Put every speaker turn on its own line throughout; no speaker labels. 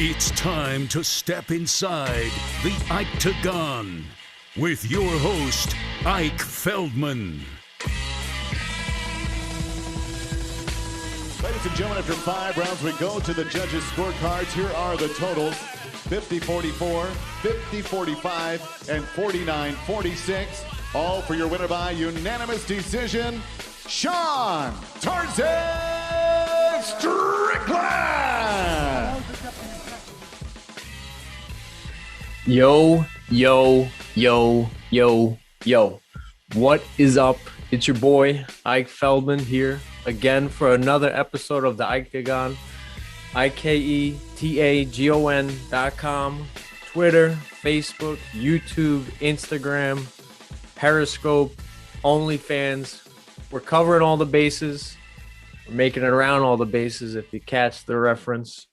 It's time to step inside the Octagon with your host, Ike Feldman.
Ladies and gentlemen, after 5 rounds, we go to the judges' scorecards. Here are the totals: 50-44, 50-45, and 49-46. All for your winner by unanimous decision, Sean Tarzan Strickland!
Yo. What is up? It's your boy, Ike Feldman, here again for another episode of the Octagon. IKETAGON.com, Twitter, Facebook, YouTube, Instagram, Periscope, OnlyFans. We're covering all the bases. We're making it around all the bases if you catch the reference.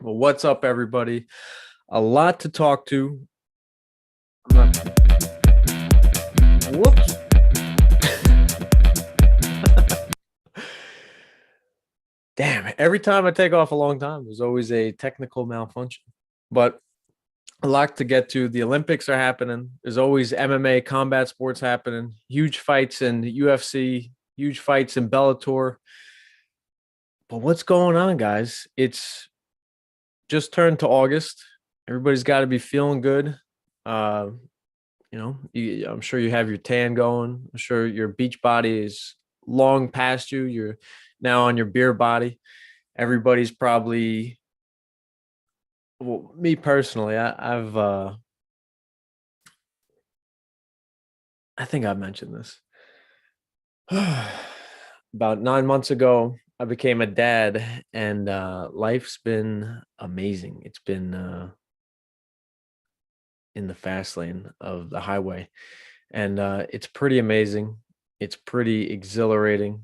Well, what's up, everybody? A lot to talk to. Whoops. Damn, every time I take off a long time, there's always a technical malfunction. But a lot to get to. The Olympics are happening. There's always MMA, combat sports happening. Huge fights in UFC, huge fights in Bellator. But what's going on, guys? It's just turned to August. Everybody's got to be feeling good. I'm sure you have your tan going. I'm sure your beach body is long past you. You're now on your beer body. Everybody's probably, well, me personally, I think I mentioned this. About 9 months ago, I became a dad, and life's been amazing. It's been in the fast lane of the highway, and it's pretty amazing. It's pretty exhilarating.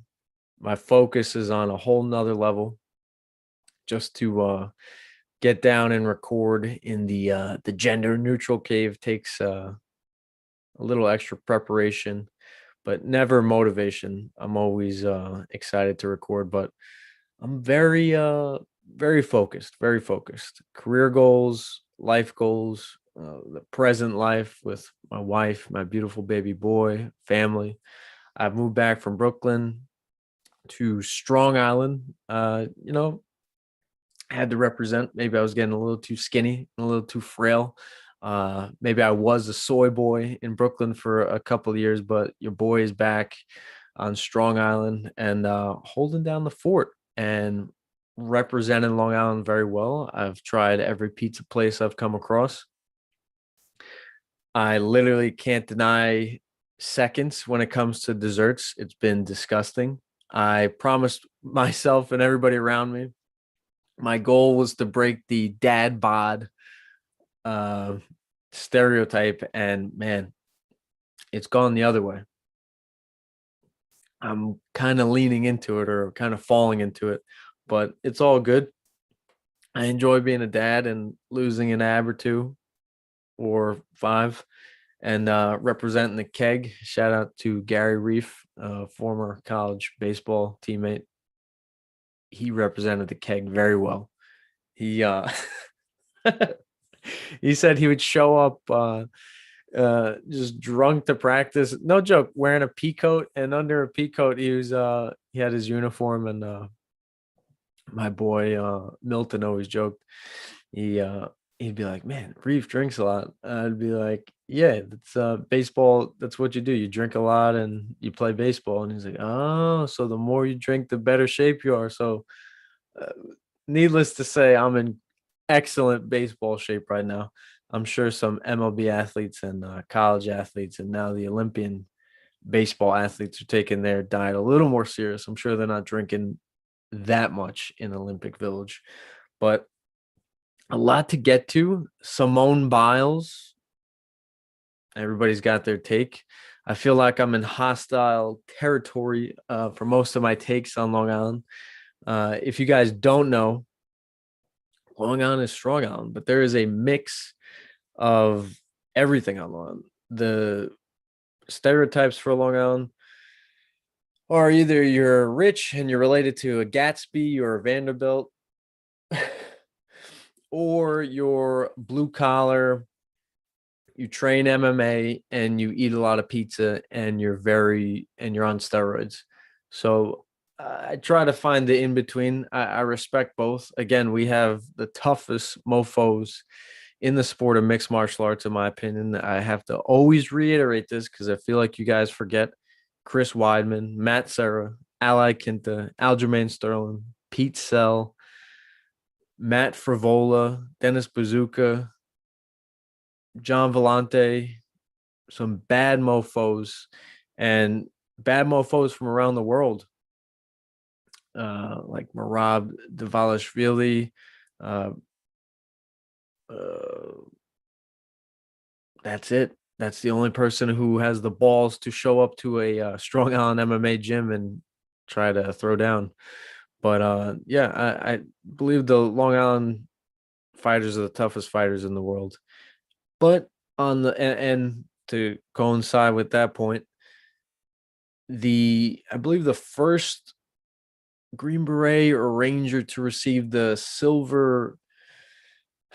My focus is on a whole nother level, just to get down and record in the gender neutral cave takes a little extra preparation, but never motivation. I'm always excited to record, but I'm very focused, very focused. Career goals, life goals, the present life with my wife, my beautiful baby boy, family. I've moved back from Brooklyn to Strong Island. Had to represent. Maybe I was getting a little too skinny, a little too frail. Maybe I was a soy boy in Brooklyn for a couple of years, but your boy is back on Strong Island and holding down the fort and representing Long Island very well. I've tried every pizza place I've come across. I literally can't deny seconds when it comes to desserts. It's been disgusting. I promised myself and everybody around me, my goal was to break the dad bod stereotype, and man, it's gone the other way. I'm kind of leaning into it or kind of falling into it, but it's all good. I enjoy being a dad and losing an ab or 2 or 5 and representing the keg. Shout out to Gary Reef, former college baseball teammate. He represented the keg very well. He he said he would show up just drunk to practice. No joke, wearing a pea coat, and under a pea coat he had his uniform. And my boy Milton always joked, he'd be like, "Man, Reef drinks a lot." I'd be like, "Yeah, that's baseball. That's what you do. You drink a lot and you play baseball." And he's like, "Oh, so the more you drink, the better shape you are." So, needless to say, I'm in excellent baseball shape right now. I'm sure some MLB athletes and college athletes, and now the Olympian baseball athletes, are taking their diet a little more serious. I'm sure they're not drinking that much in Olympic Village, but a lot to get to. Simone Biles, everybody's got their take. I feel like I'm in hostile territory for most of my takes on Long Island. If you guys don't know, Long Island is Strong Island, but there is a mix of everything on Long Island. The stereotypes for Long Island are either you're rich and you're related to a Gatsby or a Vanderbilt, or you're blue collar, you train MMA and you eat a lot of pizza and you're on steroids. So I try to find the in between. I respect both. Again, we have the toughest mofos in the sport of mixed martial arts, in my opinion. I have to always reiterate this because I feel like you guys forget Chris Weidman, Matt Serra, Ally Quinta, Aljamain Sterling, Pete Sell, Matt Frivola, Dennis Bazooka, John Vellante, some bad mofos and bad mofos from around the world, like Marab Davalishvili. Uh, that's it. That's the only person who has the balls to show up to a Strong Island MMA gym and try to throw down. But yeah, I believe the Long Island fighters are the toughest fighters in the world. But on the and to coincide with that point, I believe the first Green Beret or Ranger to receive the silver,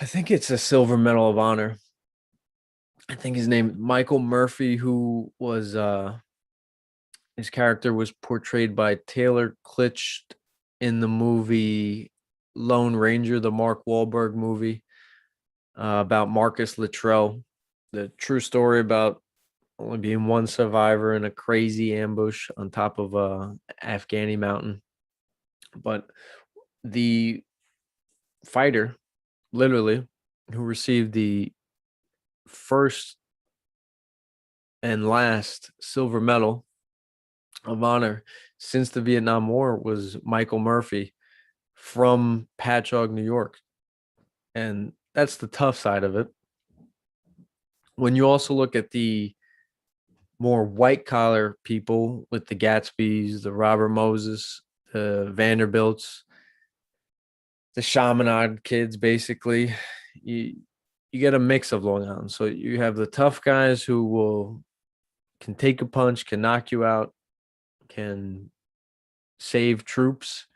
I think it's a silver medal of honor. I think his name Michael Murphy, who was his character was portrayed by Taylor Kitsch in the movie Lone Ranger, the Mark Wahlberg movie about Marcus Luttrell, the true story about only being one survivor in a crazy ambush on top of Afghani mountain. But the fighter, literally, who received the first and last silver medal of honor since the Vietnam War was Michael Murphy from Patchogue, New York. And that's the tough side of it. When you also look at the more white collar people with the Gatsbys, the Robert Moses, the Vanderbilts, the Chaminade kids, basically, you get a mix of Long Island. So you have the tough guys who can take a punch, can knock you out, can save troops,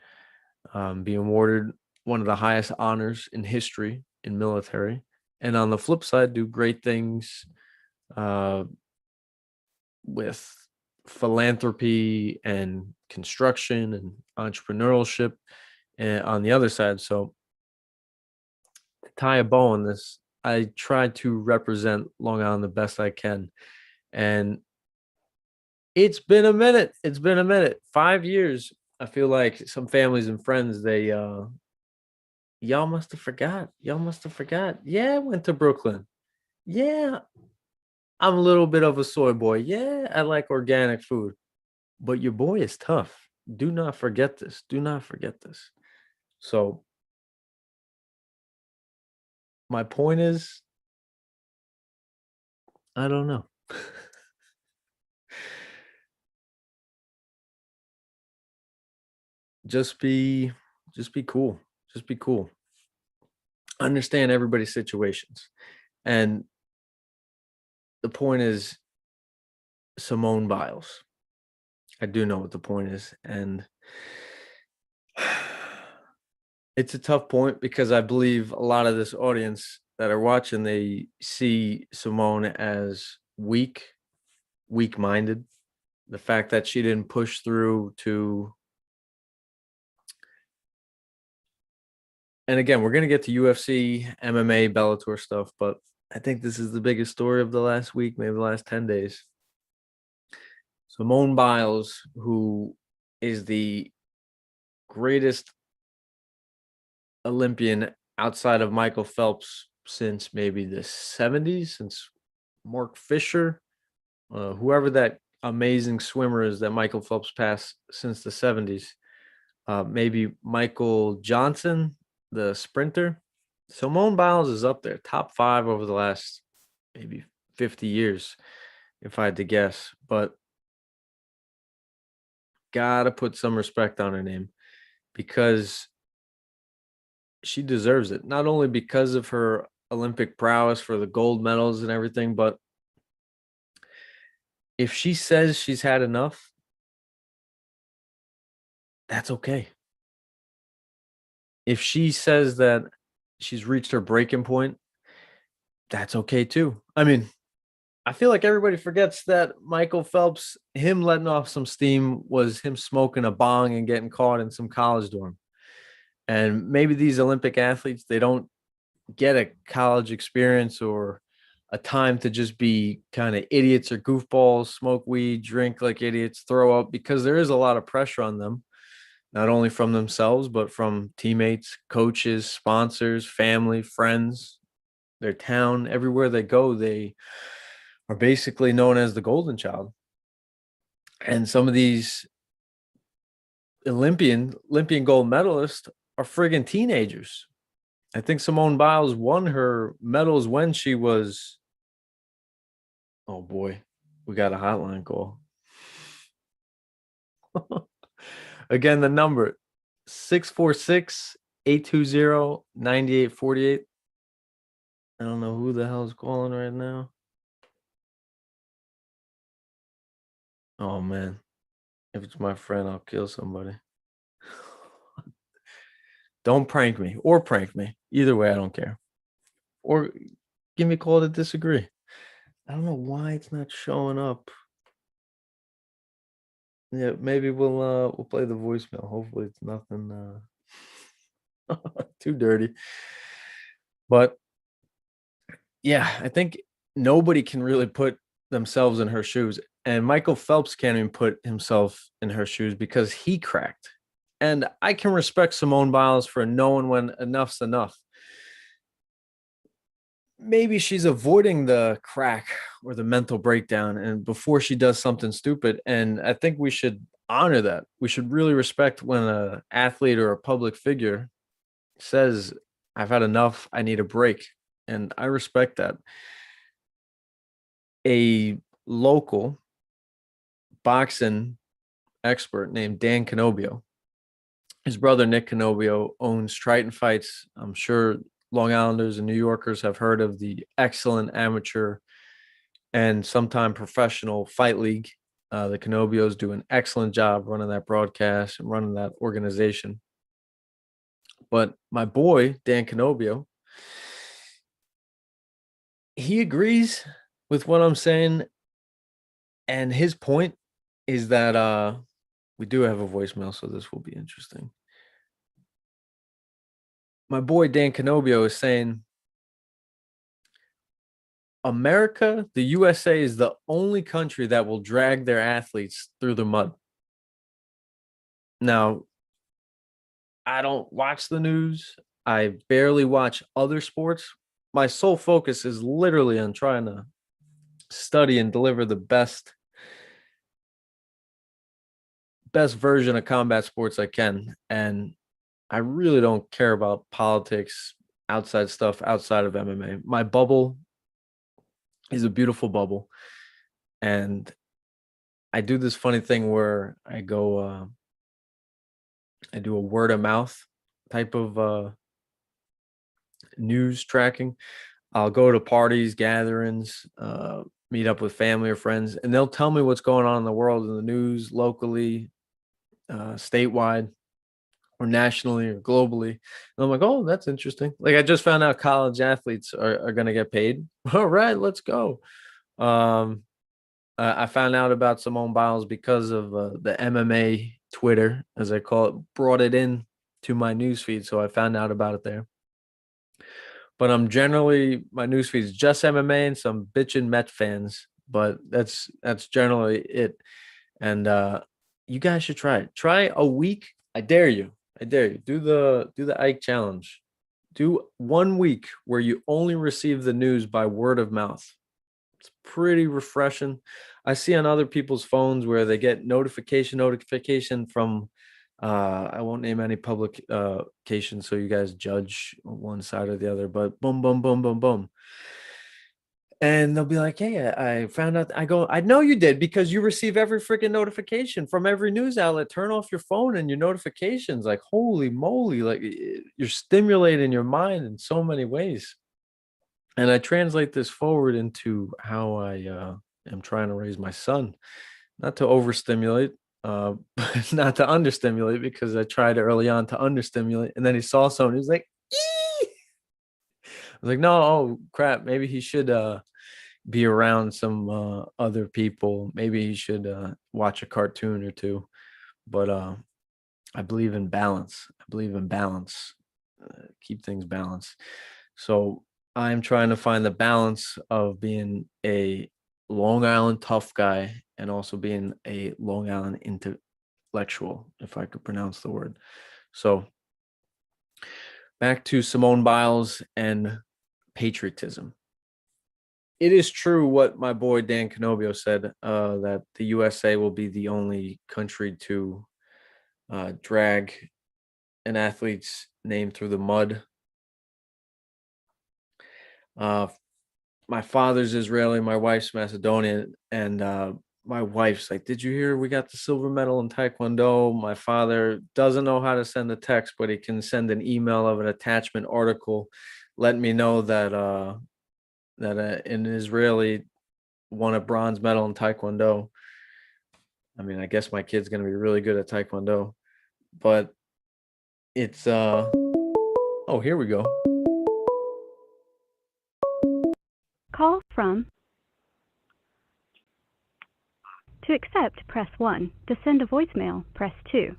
be awarded one of the highest honors in history in military. And on the flip side, do great things with philanthropy and construction and entrepreneurship on the other side. So to tie a bow on this, I try to represent Long Island the best I can. And it's been a minute. 5 years. I feel like some families and friends, y'all must have forgot. Yeah, I went to Brooklyn. Yeah, I'm a little bit of a soy boy. Yeah, I like organic food. But your boy is tough. Do not forget this. So my point is, I don't know. Just be cool. Just be cool. Understand everybody's situations. And the point is Simone Biles. I do know what the point is. And it's a tough point because I believe a lot of this audience that are watching, they see Simone as weak-minded. The fact that she didn't push through to, and again, we're going to get to UFC, MMA, Bellator stuff, but I think this is the biggest story of the last week, maybe the last 10 days. Simone Biles, who is the greatest Olympian outside of Michael Phelps since maybe the 70s, since Mark Fisher, whoever that amazing swimmer is that Michael Phelps passed since the 70s. Maybe Michael Johnson, the sprinter. Simone Biles is up there, top 5 over the last maybe 50 years, if I had to guess. But gotta put some respect on her name because she deserves it. Not only because of her Olympic prowess for the gold medals and everything, but if she says she's had enough, that's okay. If she says that she's reached her breaking point, that's okay too. I mean, I feel like everybody forgets that Michael Phelps, him letting off some steam was him smoking a bong and getting caught in some college dorm. And maybe these Olympic athletes, they don't get a college experience or a time to just be kind of idiots or goofballs, smoke weed, drink like idiots, throw up, because there is a lot of pressure on them, not only from themselves, but from teammates, coaches, sponsors, family, friends, their town. Everywhere they go, they are basically known as the golden child. And some of these Olympian gold medalists are friggin' teenagers. I think Simone Biles won her medals when she was, oh boy, we got a hotline call. Again, the number 646-820-9848. I don't know who the hell is calling right now. Oh man, if it's my friend, I'll kill somebody. Don't prank me or prank me. Either way, I don't care. Or give me a call to disagree. I don't know why it's not showing up. Yeah, maybe we'll play the voicemail. Hopefully it's nothing too dirty. But yeah, I think nobody can really put themselves in her shoes. And Michael Phelps can't even put himself in her shoes because he cracked. And I can respect Simone Biles for knowing when enough's enough. Maybe she's avoiding the crack or the mental breakdown and before she does something stupid. And I think we should honor that. We should really respect when an athlete or a public figure says, I've had enough, I need a break. And I respect that. A local boxing expert named Dan Canobio, his brother Nick Canobio owns Triton Fights. I'm sure Long Islanders and New Yorkers have heard of the excellent amateur and sometime professional fight league. The Canobios do an excellent job running that broadcast and running that organization. But my boy, Dan Canobio, he agrees with what I'm saying. And his point is that we do have a voicemail, so this will be interesting. My boy Dan Canobio is saying America, the USA, is the only country that will drag their athletes through the mud. Now, I don't watch the news. I barely watch other sports. My sole focus is literally on trying to study and deliver the best version of combat sports I can. And I really don't care about politics, outside stuff outside of MMA. My bubble is a beautiful bubble. And I do this funny thing where I go, I do a word of mouth type of news tracking. I'll go to parties, gatherings, meet up with family or friends, and they'll tell me what's going on in the world, in the news, locally, statewide, or nationally or globally. And I'm like, oh, that's interesting. Like I just found out college athletes are going to get paid. All right, let's go. I found out about Simone Biles because of the MMA Twitter, as I call it, brought it in to my newsfeed. So I found out about it there. But I'm generally, my newsfeed is just MMA and some bitchin' Met fans. But that's generally it. And you guys should try it. Try a week. I dare you. Do the Ike challenge. Do 1 week where you only receive the news by word of mouth. It's pretty refreshing. I see on other people's phones where they get notification from I won't name any publication so you guys judge one side or the other, but boom, boom, boom, boom, boom. And they'll be like, hey, I found out. I go, I know you did because you receive every freaking notification from every news outlet. Turn off your phone and your notifications. Like, holy moly, like you're stimulating your mind in so many ways. And I translate this forward into how I am trying to raise my son, not to overstimulate, but not to understimulate, because I tried early on to understimulate. And then he saw someone, he was like, ee! was like, no, oh crap, maybe he should be around some other people. Maybe he should watch a cartoon or two. But I believe in balance. I believe in balance. Keep things balanced. So I'm trying to find the balance of being a Long Island tough guy and also being a Long Island intellectual, if I could pronounce the word. So back to Simone Biles and patriotism. It is true what my boy Dan Canobio said, that the USA will be the only country to drag an athlete's name through the mud. My father's Israeli, my wife's Macedonian, and my wife's like, "Did you hear we got the silver medal in Taekwondo?" My father doesn't know how to send a text, but he can send an email of an attachment article, letting me know that an Israeli won a bronze medal in Taekwondo. I mean, I guess my kid's gonna be really good at Taekwondo, but it's oh, here we go.
Call from. To accept, press 1. To send a voicemail, press 2.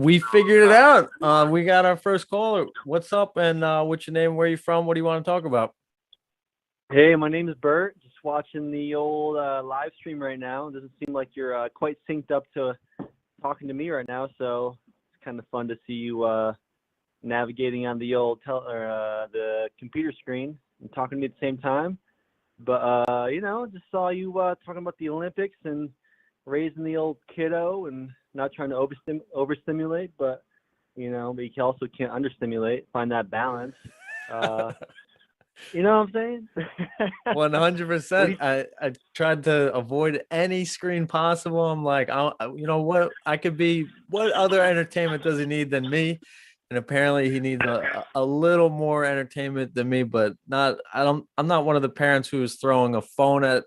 We figured it out. We got our first caller. What's up, and what's your name? Where are you from? What do you want to talk about?
Hey, my name is Bert. Just watching the old live stream right now. Doesn't seem like you're quite synced up to talking to me right now, so it's kind of fun to see you navigating on the old the computer screen and talking to me at the same time. But just saw you talking about the Olympics and raising the old kiddo and not trying to overstimulate, but you also can't understimulate. Find that balance. You know what I'm saying?
100%. I tried to avoid any screen possible. I'm like, what I could be. What other entertainment does he need than me? And apparently he needs a little more entertainment than me, but not. I'm not one of the parents who is throwing a phone at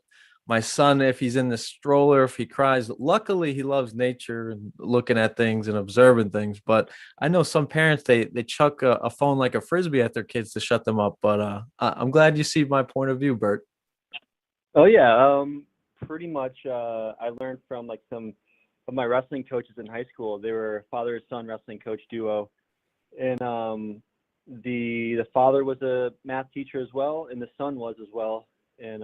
my son if he's in the stroller, if he cries. Luckily, he loves nature and looking at things and observing things. But I know some parents, they chuck a phone like a frisbee at their kids to shut them up. But I'm glad you see my point of view, Bert.
Oh yeah, pretty much. I learned from like some of my wrestling coaches in high school. They were father and son wrestling coach duo, and the father was a math teacher as well, and the son was as well, and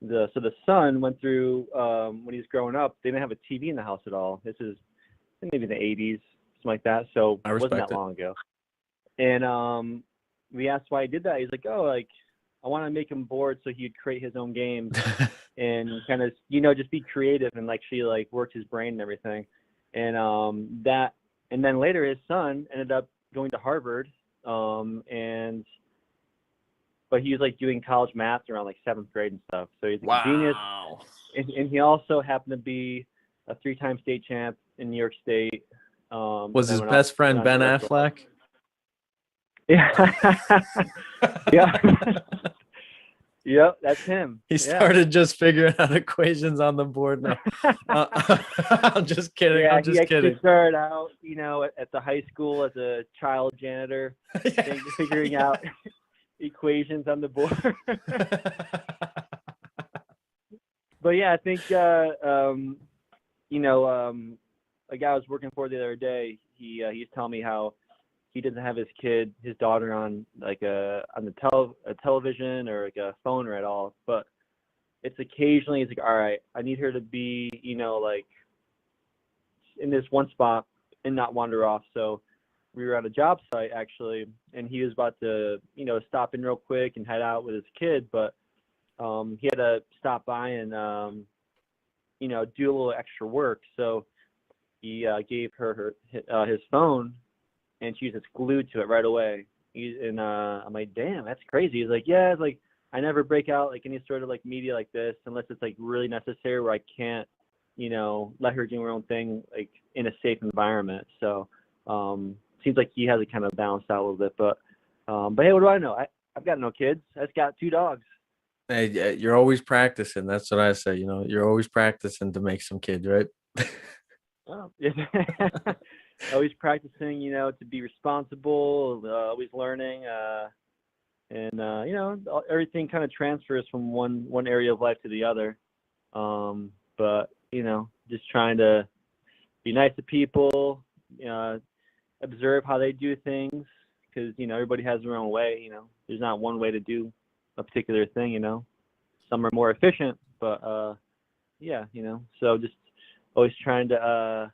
the son went through when he was growing up, they didn't have a TV in the house at all. This is maybe in the 80s, something like that. So it wasn't that long ago. And we asked why he did that. He's like, I want to make him bored so he'd create his own games and kind of, just be creative and actually like work his brain and everything. And and then later his son ended up going to Harvard, but he was like doing college math around like 7th grade and stuff. So he's like a genius. And he also happened to be a 3-time state champ in New York State.
Was his best friend Ben Affleck?
Yeah. Yeah. Yep, that's him.
He started just figuring out equations on the board now. I'm just kidding.
Yeah,
I'm just kidding.
He started out, at the high school as a child janitor, figuring out equations on the board. But yeah, I think a guy I was working for the other day, he's telling me how he doesn't have his daughter on like a television or like a phone or at all, but it's occasionally he's like, all right, I need her to be like in this one spot and not wander off. So we were at a job site actually, and he was about to stop in real quick and head out with his kid, but he had to stop by and do a little extra work. So he gave her his phone, and she was just glued to it right away. I'm like, damn, that's crazy. He's like, yeah, it's like I never break out like any sort of like media like this unless it's like really necessary where I can't let her do her own thing like in a safe environment. So seems like he has it kind of balanced out a little bit, but hey, what do I know? I've got no kids. I just got 2 dogs.
Hey, you're always practicing. That's what I say. You're always practicing to make some kids, right?
Oh, yeah. always practicing, to be responsible, always learning, and everything kind of transfers from one area of life to the other. But just trying to be nice to people, observe how they do things, because everybody has their own way. There's not one way to do a particular thing. Some are more efficient, but so just always trying to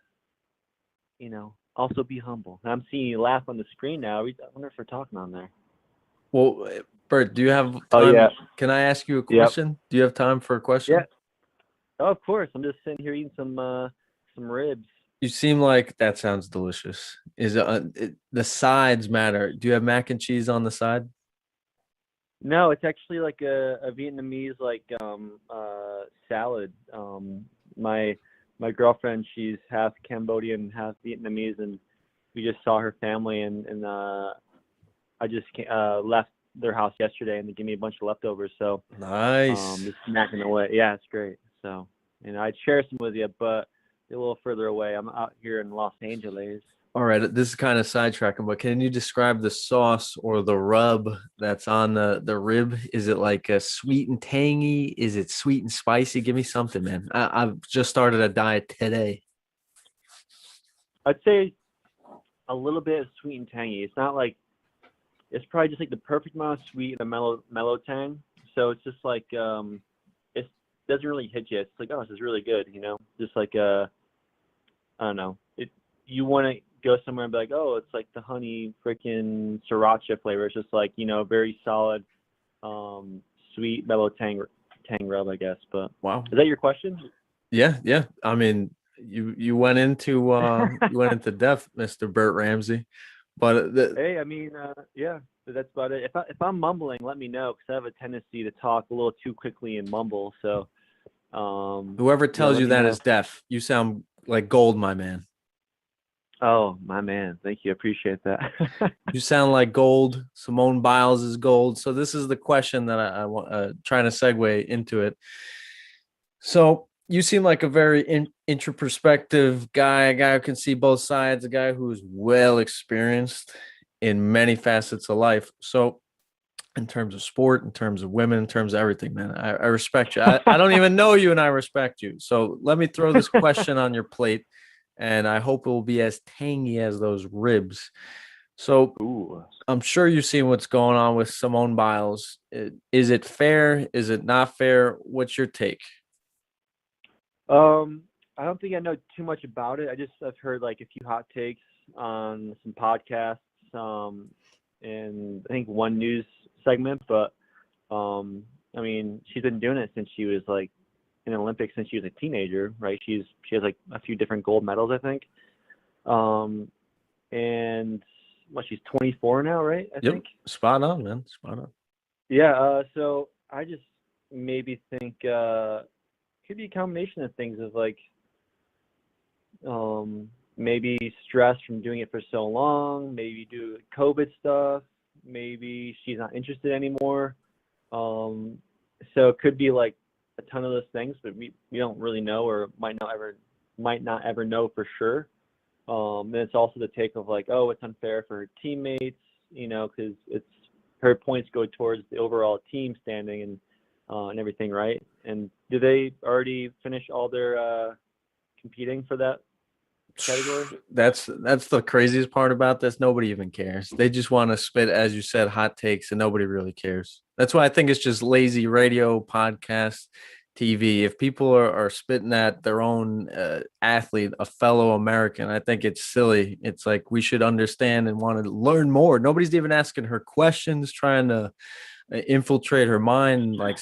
also be humble. And I'm seeing you laugh on the screen now. I wonder if we're talking on there.
Well, Bert, do you have time?
Oh, yeah.
Can I ask you a question? Yep. Do you have time for a question?
Yeah. Oh, of course. I'm just sitting here eating some ribs.
You seem like that sounds delicious. Is it the sides matter? Do you have mac and cheese on the side?
No, it's actually like a Vietnamese salad. My girlfriend, she's half Cambodian, half Vietnamese, and we just saw her family, and I just left their house yesterday, and they gave me a bunch of leftovers. So
nice.
Just snacking away. Yeah, it's great. So, I'd share some with you, but a little further away. I'm out here in Los Angeles.
All right, this is kind of sidetracking, but can you describe the sauce or the rub that's on the rib? Is it like a sweet and tangy? Is it sweet and spicy? Give me something, man. I've just started a diet today.
I'd say a little bit of sweet and tangy. It's not like, it's probably just like the perfect amount of sweet and a mellow tang. So it's just like it doesn't really hit you. It's like, oh, this is really good, Just like I don't know. You want to go somewhere and be like, oh, it's like the honey freaking sriracha flavor. It's just like, very solid, sweet, mellow tang rub, I guess. But
wow,
is that your question?
Yeah. I mean, you went into depth, Mr. Bert Ramsey. But
hey, I mean, yeah, that's about it. If I'm mumbling, let me know, because I have a tendency to talk a little too quickly and mumble. So
whoever tells you that is deaf. You sound like gold, my man.
Oh, my man. Thank you. I appreciate that.
You sound like gold. Simone Biles is gold. So this is the question that I want trying to segue into it. So you seem like a very introspective guy, a guy who can see both sides, a guy who is well experienced in many facets of life. So in terms of sport, in terms of women, in terms of everything, man, I respect you. I don't even know you, and I respect you. So let me throw this question on your plate, and I hope it will be as tangy as those ribs. So ooh, I'm sure you've seen what's going on with Simone Biles. Is it fair? Is it not fair? What's your take?
I don't think I know too much about it. I've heard like a few hot takes on some podcasts, and I think one news segment, but I mean, she's been doing it since she was like in the Olympics since she was a teenager, right? She has like a few different gold medals, I think. And she's 24 now, right? I think.
Spot on, man. Spot on.
Yeah. So I just maybe think could be a combination of things of like maybe stress from doing it for so long, maybe do COVID stuff, maybe she's not interested anymore. So it could be like a ton of those things, but we don't really know, or might not ever know for sure. Then it's also the take of like, oh, it's unfair for her teammates, because it's her points go towards the overall team standing and everything, right? And do they already finish all their competing for that category?
That's the craziest part about this. Nobody even cares. They just want to spit, as you said, hot takes, and nobody really cares. That's why I think it's just lazy radio, podcast, TV. If people are spitting at their own athlete, a fellow American, I think it's silly. It's like we should understand and want to learn more. Nobody's even asking her questions, trying to infiltrate her mind, like,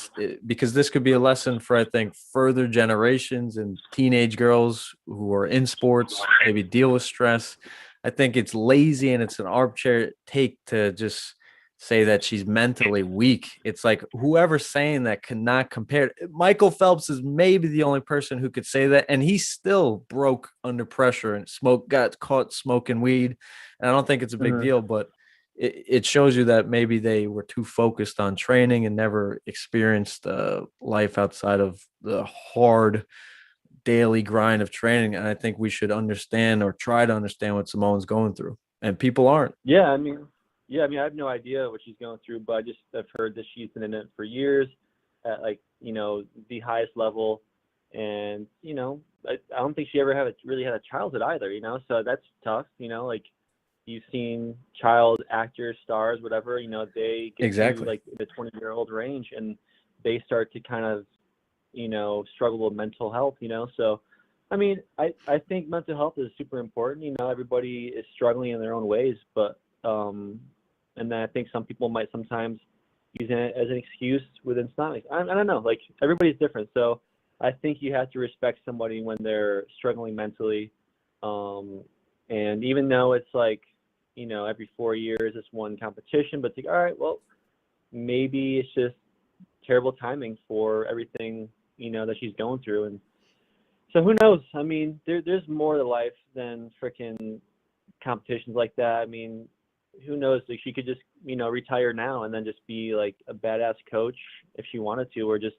because this could be a lesson for, I think, further generations and teenage girls who are in sports, maybe deal with stress. I think it's lazy and it's an arbitrary take to just say that she's mentally weak. It's like whoever's saying that cannot compare. Michael Phelps is maybe the only person who could say that, and he still broke under pressure and got caught smoking weed. And I don't think it's a big deal, but it shows you that maybe they were too focused on training and never experienced life outside of the hard daily grind of training. And I think we should understand or try to understand what Simone's going through. And people aren't.
Yeah, I mean, I have no idea what she's going through, but I've heard that she's been in it for years at like, the highest level. And, I don't think she ever really had a childhood either, so that's tough, like you've seen child actors, stars, whatever, they get
Exactly.
to like the 20-year-old range and they start to kind of, struggle with mental health, so I mean, I think mental health is super important. Everybody is struggling in their own ways, but and then I think some people might sometimes use it as an excuse within stomach. I don't know. Like everybody's different, so I think you have to respect somebody when they're struggling mentally. And even though it's like, every 4 years it's one competition, but it's like, all right, well, maybe it's just terrible timing for everything, that she's going through. And so who knows? I mean, there's more to life than freaking competitions like that. I mean, who knows? Like she could just, retire now and then just be like a badass coach if she wanted to, or just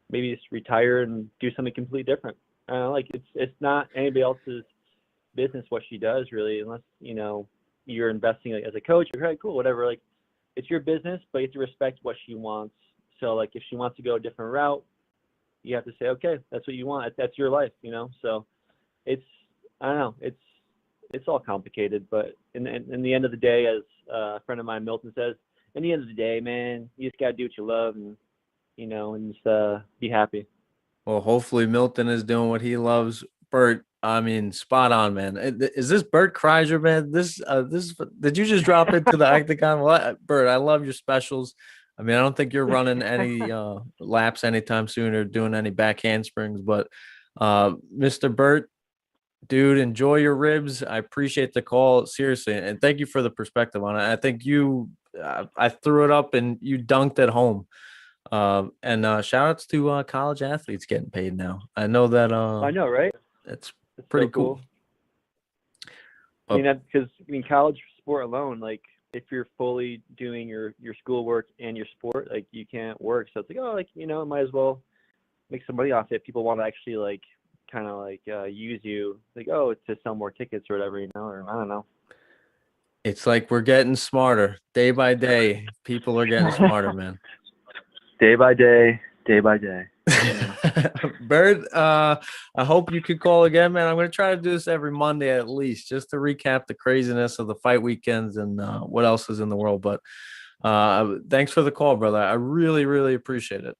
maybe just retire and do something completely different. Like it's not anybody else's business what she does really, unless, you're investing like, as a coach. You're right, cool, whatever. Like it's your business, but you have to respect what she wants. So like if she wants to go a different route, you have to say, okay, that's what you want. That's your life, So it's, I don't know, it's all complicated, but in the end of the day, as a friend of mine, Milton, says, in the end of the day, man, you just gotta do what you love and and just be happy.
Well, hopefully Milton is doing what he loves. Bert, I mean, spot on, man. Is this Bert Kreiser, man? This did you just drop into the octagon? Well, Bert, I love your specials. I mean, I don't think you're running any laps anytime soon or doing any back handsprings, but Mr. Bert, dude, enjoy your ribs. I appreciate the call, seriously, and thank you for the perspective on it. I think I threw it up and you dunked at home. And shout outs to college athletes getting paid now. I know that
I know, right?
that's
It's
pretty
so
cool.
I mean, because college sport alone, like if you're fully doing your schoolwork and your sport, like you can't work. So it's like, oh, like might as well make some money off it. People want to actually like kind of like use you, like, oh, to sell more tickets or whatever, or I don't know.
It's like we're getting smarter day by day. People are getting smarter, man.
Day by day, day by day.
Bird, I hope you could call again, man. I'm going to try to do this every Monday at least, just to recap the craziness of the fight weekends and what else is in the world. But thanks for the call, brother. I really, really appreciate it.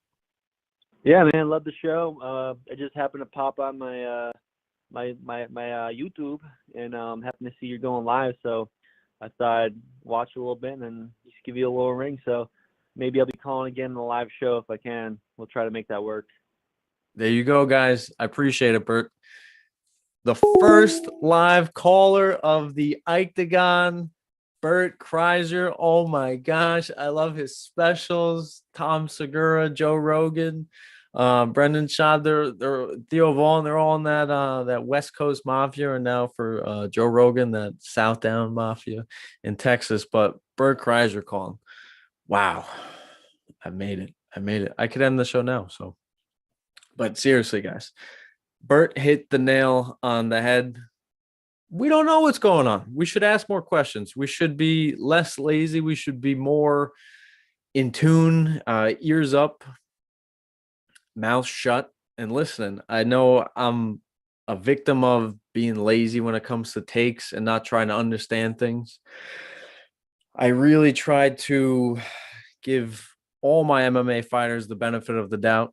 Yeah, man, love the show. I just happened to pop on my YouTube and happened to see you're going live, so I thought I'd watch a little bit and then just give you a little ring. So maybe I'll be calling again in the live show if I can. We'll try to make that work.
There you go, guys. I appreciate it, Bert. The first live caller of the Octagon, Bert Kreiser. Oh my gosh, I love his specials. Tom Segura, Joe Rogan, Brendan Schaub, they're Theo Vaughn. They're all in that West Coast Mafia, and now for Joe Rogan, that South Down Mafia in Texas. But Bert Kreiser calling. Wow, I made it. I could end the show now. So, but seriously, guys, Bert hit the nail on the head. We don't know what's going on. We should ask more questions. We should be less lazy. We should be more in tune, ears up, mouth shut, and listening. I know I'm a victim of being lazy when it comes to takes and not trying to understand things. I really tried to give all my MMA fighters the benefit of the doubt.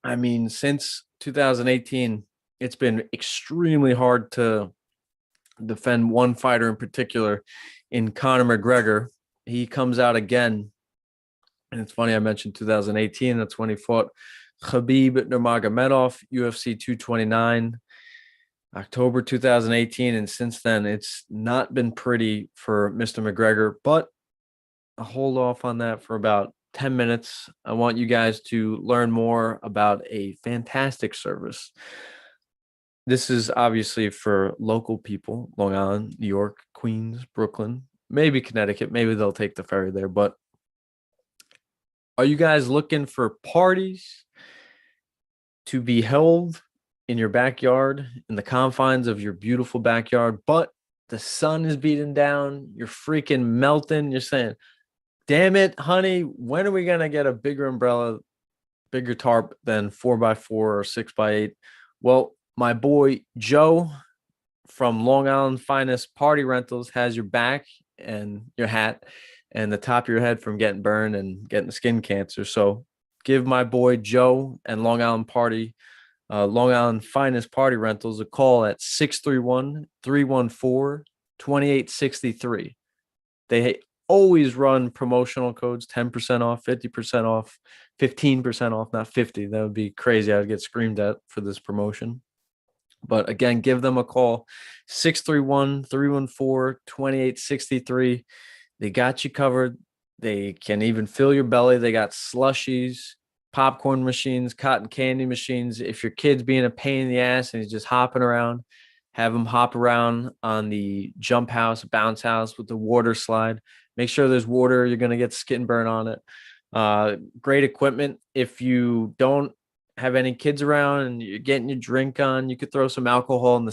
I mean, since 2018, it's been extremely hard to defend one fighter in particular in Conor McGregor. He comes out again. And it's funny, I mentioned 2018. That's when he fought Khabib Nurmagomedov, UFC 229, October 2018. And since then, it's not been pretty for Mr. McGregor. But I'll hold off on that for about 10 minutes. I want you guys to learn more about a fantastic service. This is obviously for local people, Long Island, New York, Queens, Brooklyn, maybe Connecticut. Maybe they'll take the ferry there. But are you guys looking for parties? to be held in your backyard, in the confines of your beautiful backyard, but the sun is beating down, you're freaking melting. You're saying, damn it, honey, when are we going to get a bigger umbrella, bigger tarp than 4x4 or 6x8? Well, my boy Joe from Long Island Finest Party Rentals has your back and your hat and the top of your head from getting burned and getting skin cancer. So give my boy Joe and Long Island Finest Party Rentals a call at 631-314-2863. They always run promotional codes, 10% off, 50% off, 15% off, not 50. That would be crazy. I'd get screamed at for this promotion. But again, give them a call, 631-314-2863. They got you covered. They can even fill your belly. They got slushies, popcorn machines, cotton candy machines. If your kid's being a pain in the ass and he's just hopping around, have him hop around on the jump house, bounce house with the water slide. Make sure there's water. You're going to get skin burn on it. Great equipment. If you don't have any kids around and you're getting your drink on, you could throw some alcohol in the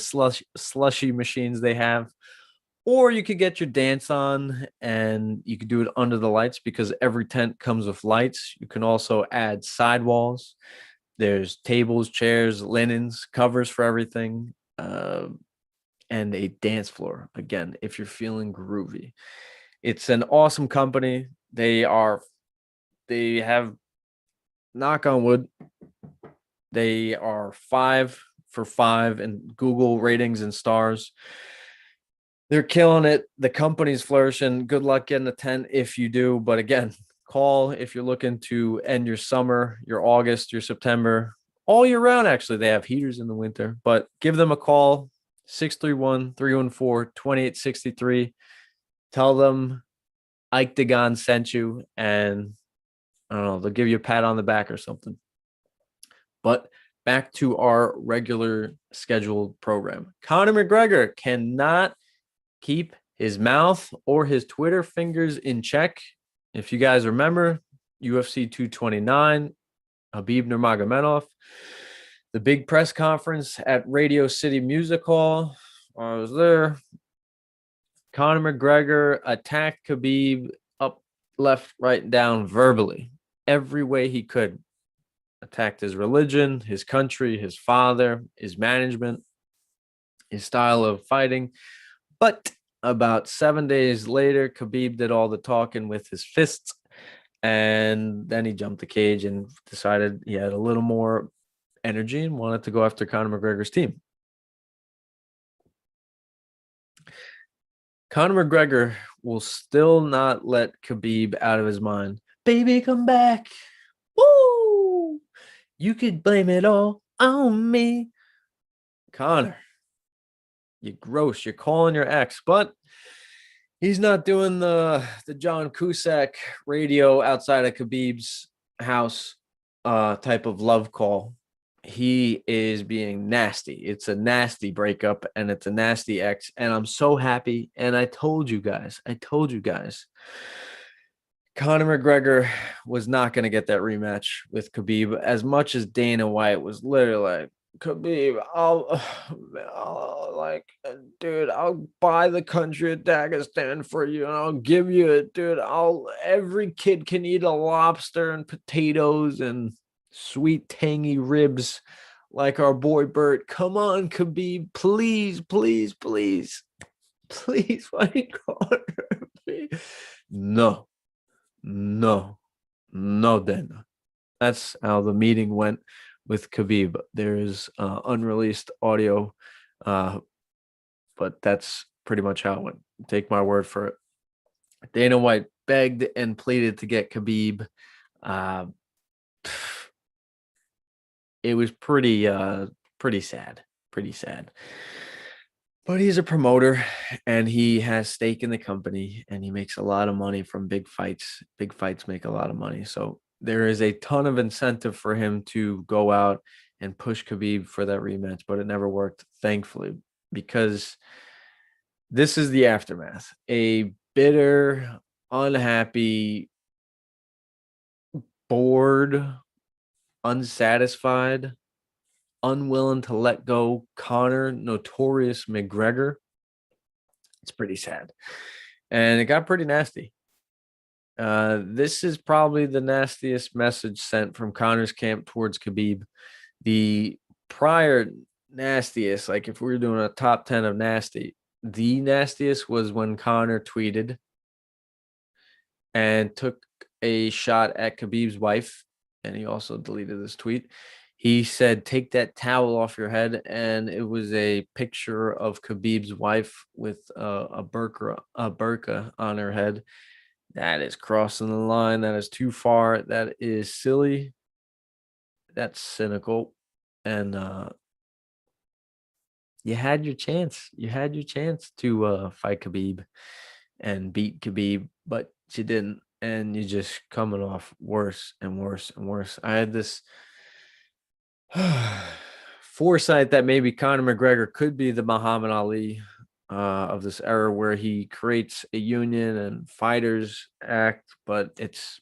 slushy machines they have. Or you could get your dance on and you could do it under the lights because every tent comes with lights. You can also add sidewalls. There's tables, chairs, linens, covers for everything, and a dance floor. Again, if you're feeling groovy. It's an awesome company. They have, knock on wood, they are 5 for 5 in Google ratings and stars. They're killing it. The company's flourishing. Good luck getting a tent if you do. But again, call if you're looking to end your summer, your August, your September, all year round. Actually, they have heaters in the winter, but give them a call, 631-314-2863. Tell them Ike Dagon sent you, and I don't know, they'll give you a pat on the back or something. But back to our regular scheduled program. Conor McGregor cannot keep his mouth or his Twitter fingers in check. If you guys remember, UFC 229, Khabib Nurmagomedov, the big press conference at Radio City Music Hall. I was there. Conor McGregor attacked Khabib up, left, right, down verbally, every way he could. Attacked his religion, his country, his father, his management, his style of fighting. But about 7 days later, Khabib did all the talking with his fists, and then he jumped the cage and decided he had a little more energy and wanted to go after Conor McGregor's team. Conor McGregor will still not let Khabib out of his mind. Baby, come back. Woo! You could blame it all on me. Conor, you're gross. You're calling your ex, but he's not doing the John Cusack radio outside of Khabib's house type of love call. He is being nasty. It's a nasty breakup and it's a nasty ex. And I'm so happy. And I told you guys, Conor McGregor was not going to get that rematch with Khabib, as much as Dana White was literally like, Khabib, I'll buy the country of Dagestan for you and I'll give you it, dude. Every kid can eat a lobster and potatoes and sweet tangy ribs like our boy Bert. Come on, Khabib, please, please, please, please, why you calling me? No, Dana. That's how the meeting went with Khabib. There is unreleased audio, but that's pretty much how it went. Take my word for it. Dana White begged and pleaded to get Khabib. It was pretty sad. But he's a promoter and he has stake in the company and he makes a lot of money from big fights. Big fights make a lot of money. So there is a ton of incentive for him to go out and push Khabib for that rematch, but it never worked, thankfully, because this is the aftermath. A bitter, unhappy, bored, unsatisfied unwilling to let go Conor Notorious McGregor. It's pretty sad. And it got pretty nasty. This is probably the nastiest message sent from Conor's camp towards Khabib. The prior nastiest, like if we were doing a top 10 of nasty, the nastiest was when Conor tweeted and took a shot at Khabib's wife. And he also deleted this tweet. He said, "Take that towel off your head." And it was a picture of Khabib's wife with a burqa on her head. That is crossing the line. That is too far. That is silly. That's cynical. And you had your chance. You had your chance to fight Khabib and beat Khabib, but you didn't. And you're just coming off worse and worse and worse. I had this foresight that maybe Conor McGregor could be the Muhammad Ali of this era, where he creates a union and fighters act, but it's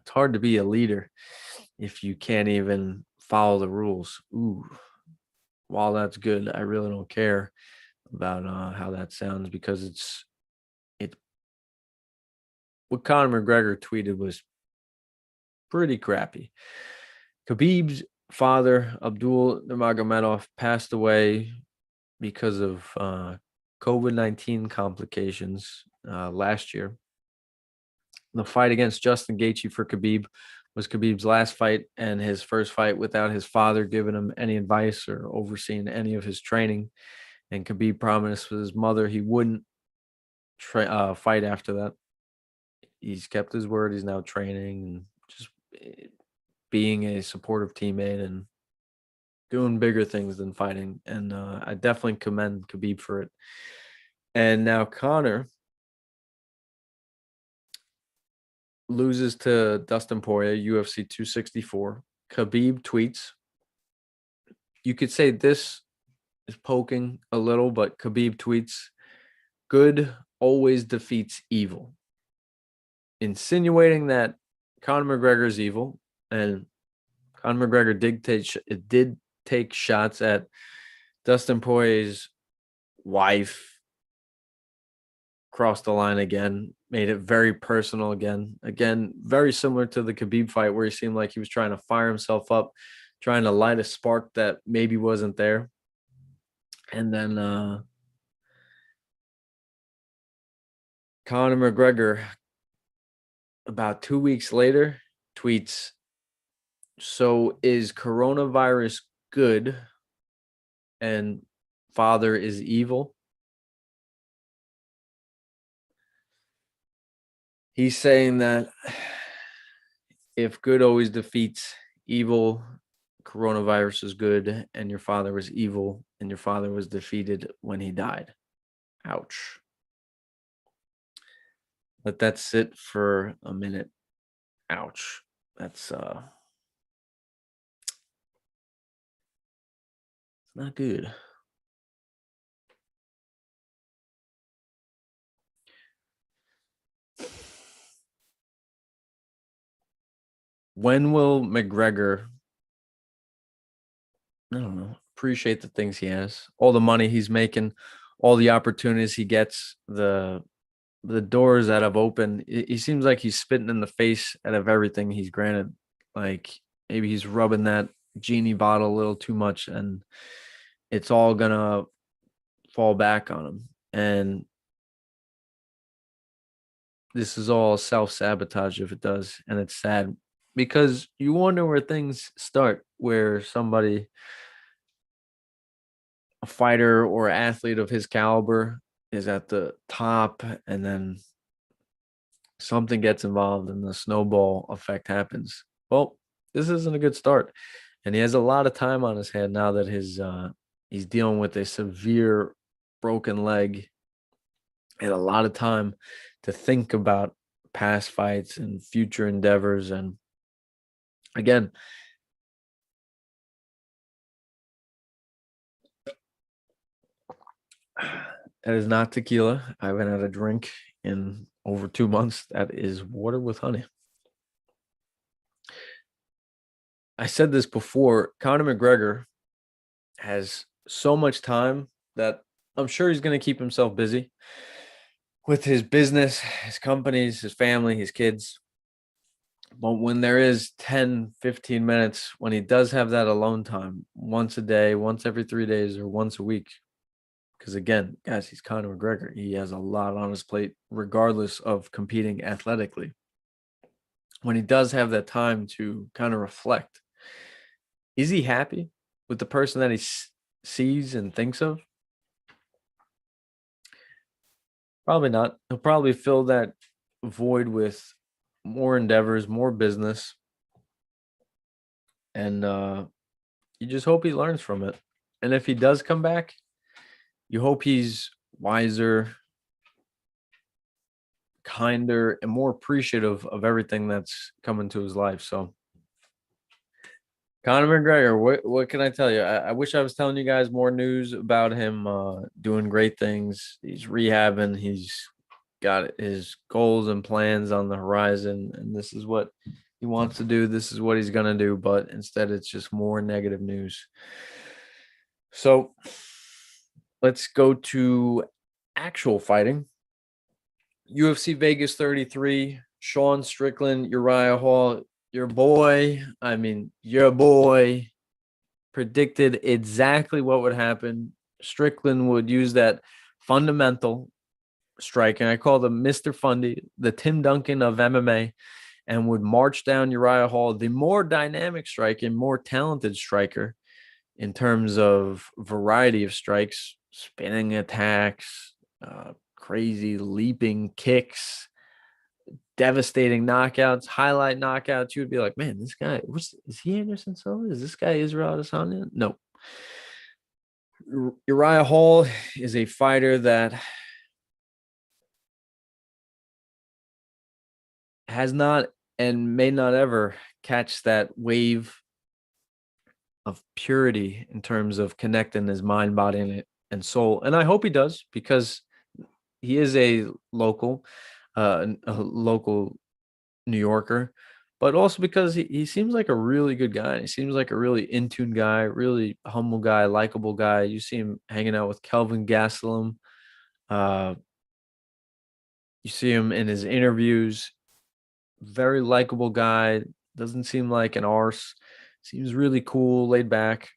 hard to be a leader if you can't even follow the rules. Ooh, while that's good, I really don't care about how that sounds, because it's what Conor McGregor tweeted was pretty crappy. Khabib's father, Abdul Nurmagomedov, passed away because of COVID-19 complications last year. The fight against Justin Gaethje for Khabib was Khabib's last fight and his first fight without his father giving him any advice or overseeing any of his training. And Khabib promised with his mother he wouldn't fight after that. He's kept his word. He's now training and just being a supportive teammate and doing bigger things than fighting. And I definitely commend Khabib for it. And now Conor loses to Dustin Poirier, UFC 264. Khabib tweets. You could say this is poking a little, but Khabib tweets, "Good always defeats evil," insinuating that Conor McGregor is evil. And Conor McGregor did take shots at Dustin Poirier's wife, crossed the line again, made it very personal again. Again, very similar to the Khabib fight, where he seemed like he was trying to fire himself up, trying to light a spark that maybe wasn't there. And then Conor McGregor, about 2 weeks later, tweets, "So is coronavirus good and father is evil?" He's saying that if good always defeats evil, coronavirus is good, and your father was evil, and your father was defeated when he died. Ouch. Let that sit for a minute. Ouch. That's not good. When will McGregor, I don't know, appreciate the things he has, all the money he's making, all the opportunities he gets, the doors that have opened? He seems like he's spitting in the face out of everything he's granted. Like maybe he's rubbing that genie bottle a little too much, and it's all gonna fall back on him. And this is all self-sabotage if it does. And it's sad, because you wonder where things start, where somebody, a fighter or athlete of his caliber, is at the top, and then something gets involved and the snowball effect happens. Well, this isn't a good start. And he has a lot of time on his head now that he's dealing with a severe broken leg. He had a lot of time to think about past fights and future endeavors. And again, that is not tequila. I haven't had a drink in over 2 months. That is water with honey. I said this before, Conor McGregor has so much time that I'm sure he's going to keep himself busy with his business, his companies, his family, his kids. But when there is 10, 15 minutes, when he does have that alone time once a day, once every 3 days, or once a week, because again, guys, he's Conor McGregor. He has a lot on his plate, regardless of competing athletically. When he does have that time to kind of reflect, is he happy with the person that he sees and thinks of? Probably not. He'll probably fill that void with more endeavors, more business. And you just hope he learns from it. And if he does come back, you hope he's wiser, kinder, and more appreciative of everything that's come into his life. So, Conor McGregor, what can I tell you? I wish I was telling you guys more news about him doing great things. He's rehabbing. He's got his goals and plans on the horizon, and this is what he wants to do. This is what he's going to do. But instead, it's just more negative news. So let's go to actual fighting. UFC Vegas 33, Sean Strickland, Uriah Hall, your boy predicted exactly what would happen. Strickland would use that fundamental striking. I call him Mr. Fundy, the Tim Duncan of MMA, and would march down Uriah Hall, the more dynamic striker, more talented striker in terms of variety of strikes, spinning attacks, crazy leaping kicks, devastating knockouts, highlight knockouts. You would be like, man, this guy, is he Anderson Silva? Is this guy Israel Adesanya? No. Uriah Hall is a fighter that has not and may not ever catch that wave of purity in terms of connecting his mind, body, and soul. And I hope he does, because he is a local New Yorker, but also because he seems like a really good guy. He seems like a really in-tune guy, really humble guy, likable guy. You see him hanging out with Kelvin Gastelum. You see him in his interviews. Very likable guy. Doesn't seem like an arse. Seems really cool, laid back.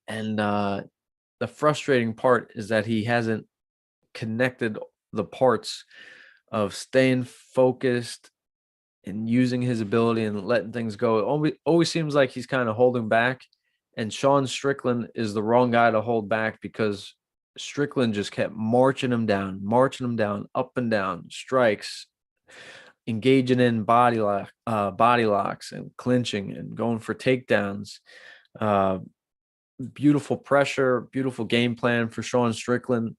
And the frustrating part is that he hasn't connected the parts of staying focused and using his ability and letting things go. It always seems like he's kind of holding back. And Sean Strickland is the wrong guy to hold back, because Strickland just kept marching him down, up and down, strikes, engaging in body locks and clinching and going for takedowns. Beautiful pressure, beautiful game plan for Sean Strickland.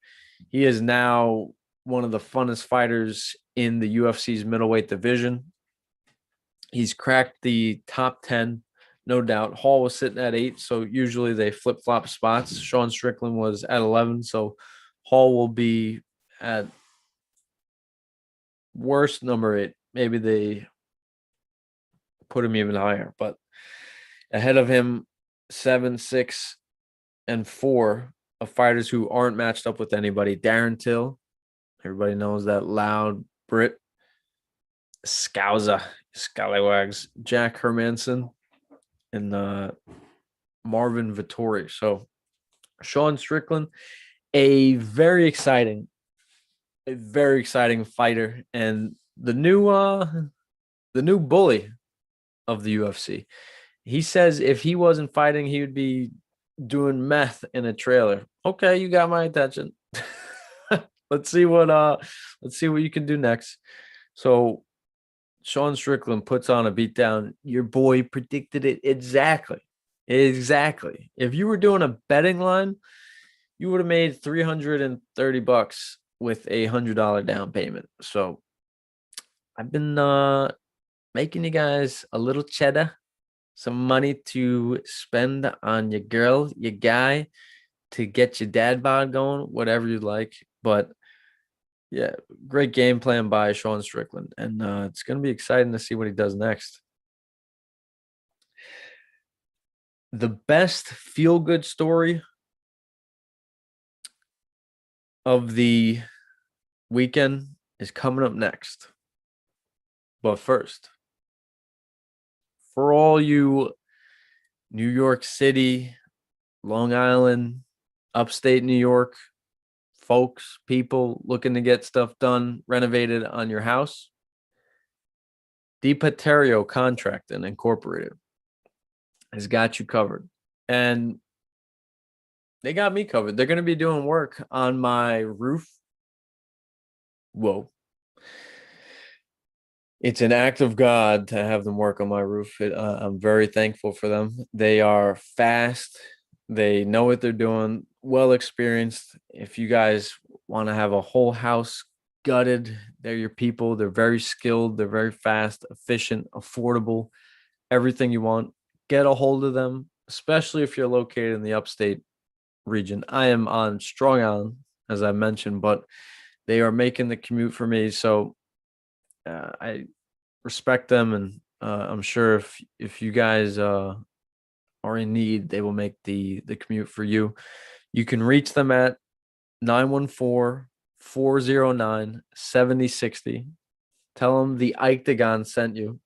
He is now one of the funnest fighters in the UFC's middleweight division. He's cracked the top 10, no doubt. Hall was sitting at 8, so usually they flip-flop spots. Sean Strickland was at 11, so Hall will be at worst number 8. Maybe they put him even higher, but ahead of him, 7, 6, and 4 of fighters who aren't matched up with anybody. Darren Till, everybody knows that loud Brit. Scouser, Scallywags, Jack Hermanson, and Marvin Vittori. So Sean Strickland, a very exciting fighter, and the new bully of the UFC. He says if he wasn't fighting, he would be doing meth in a trailer. Okay, you got my attention. Let's see what you can do next. So Sean Strickland puts on a beatdown. Your boy predicted it exactly. If you were doing a betting line, you would have made $330 with a $100 down payment. So I've been making you guys a little cheddar, some money to spend on your girl, your guy, to get your dad bod going, whatever you like. But yeah, great game plan by Sean Strickland, and it's going to be exciting to see what he does next. The best feel-good story of the weekend is coming up next. But first, for all you New York City, Long Island, upstate New York folks, people looking to get stuff done, renovated on your house, DiPaterio Contracting Incorporated has got you covered. And they got me covered. They're going to be doing work on my roof. Whoa. It's an act of God to have them work on my roof. I'm very thankful for them. They are fast. They know what they're doing, well experienced. If you guys want to have a whole house gutted, they're your people. They're very skilled. They're very fast, efficient, affordable, everything you want. Get a hold of them, especially if you're located in the upstate region. I am on Strong Island, as I mentioned, but they are making the commute for me. So I respect them, and I'm sure if you guys are in need, they will make the commute for you. You can reach them at 914-409-7060. Tell them the Ictagon sent you,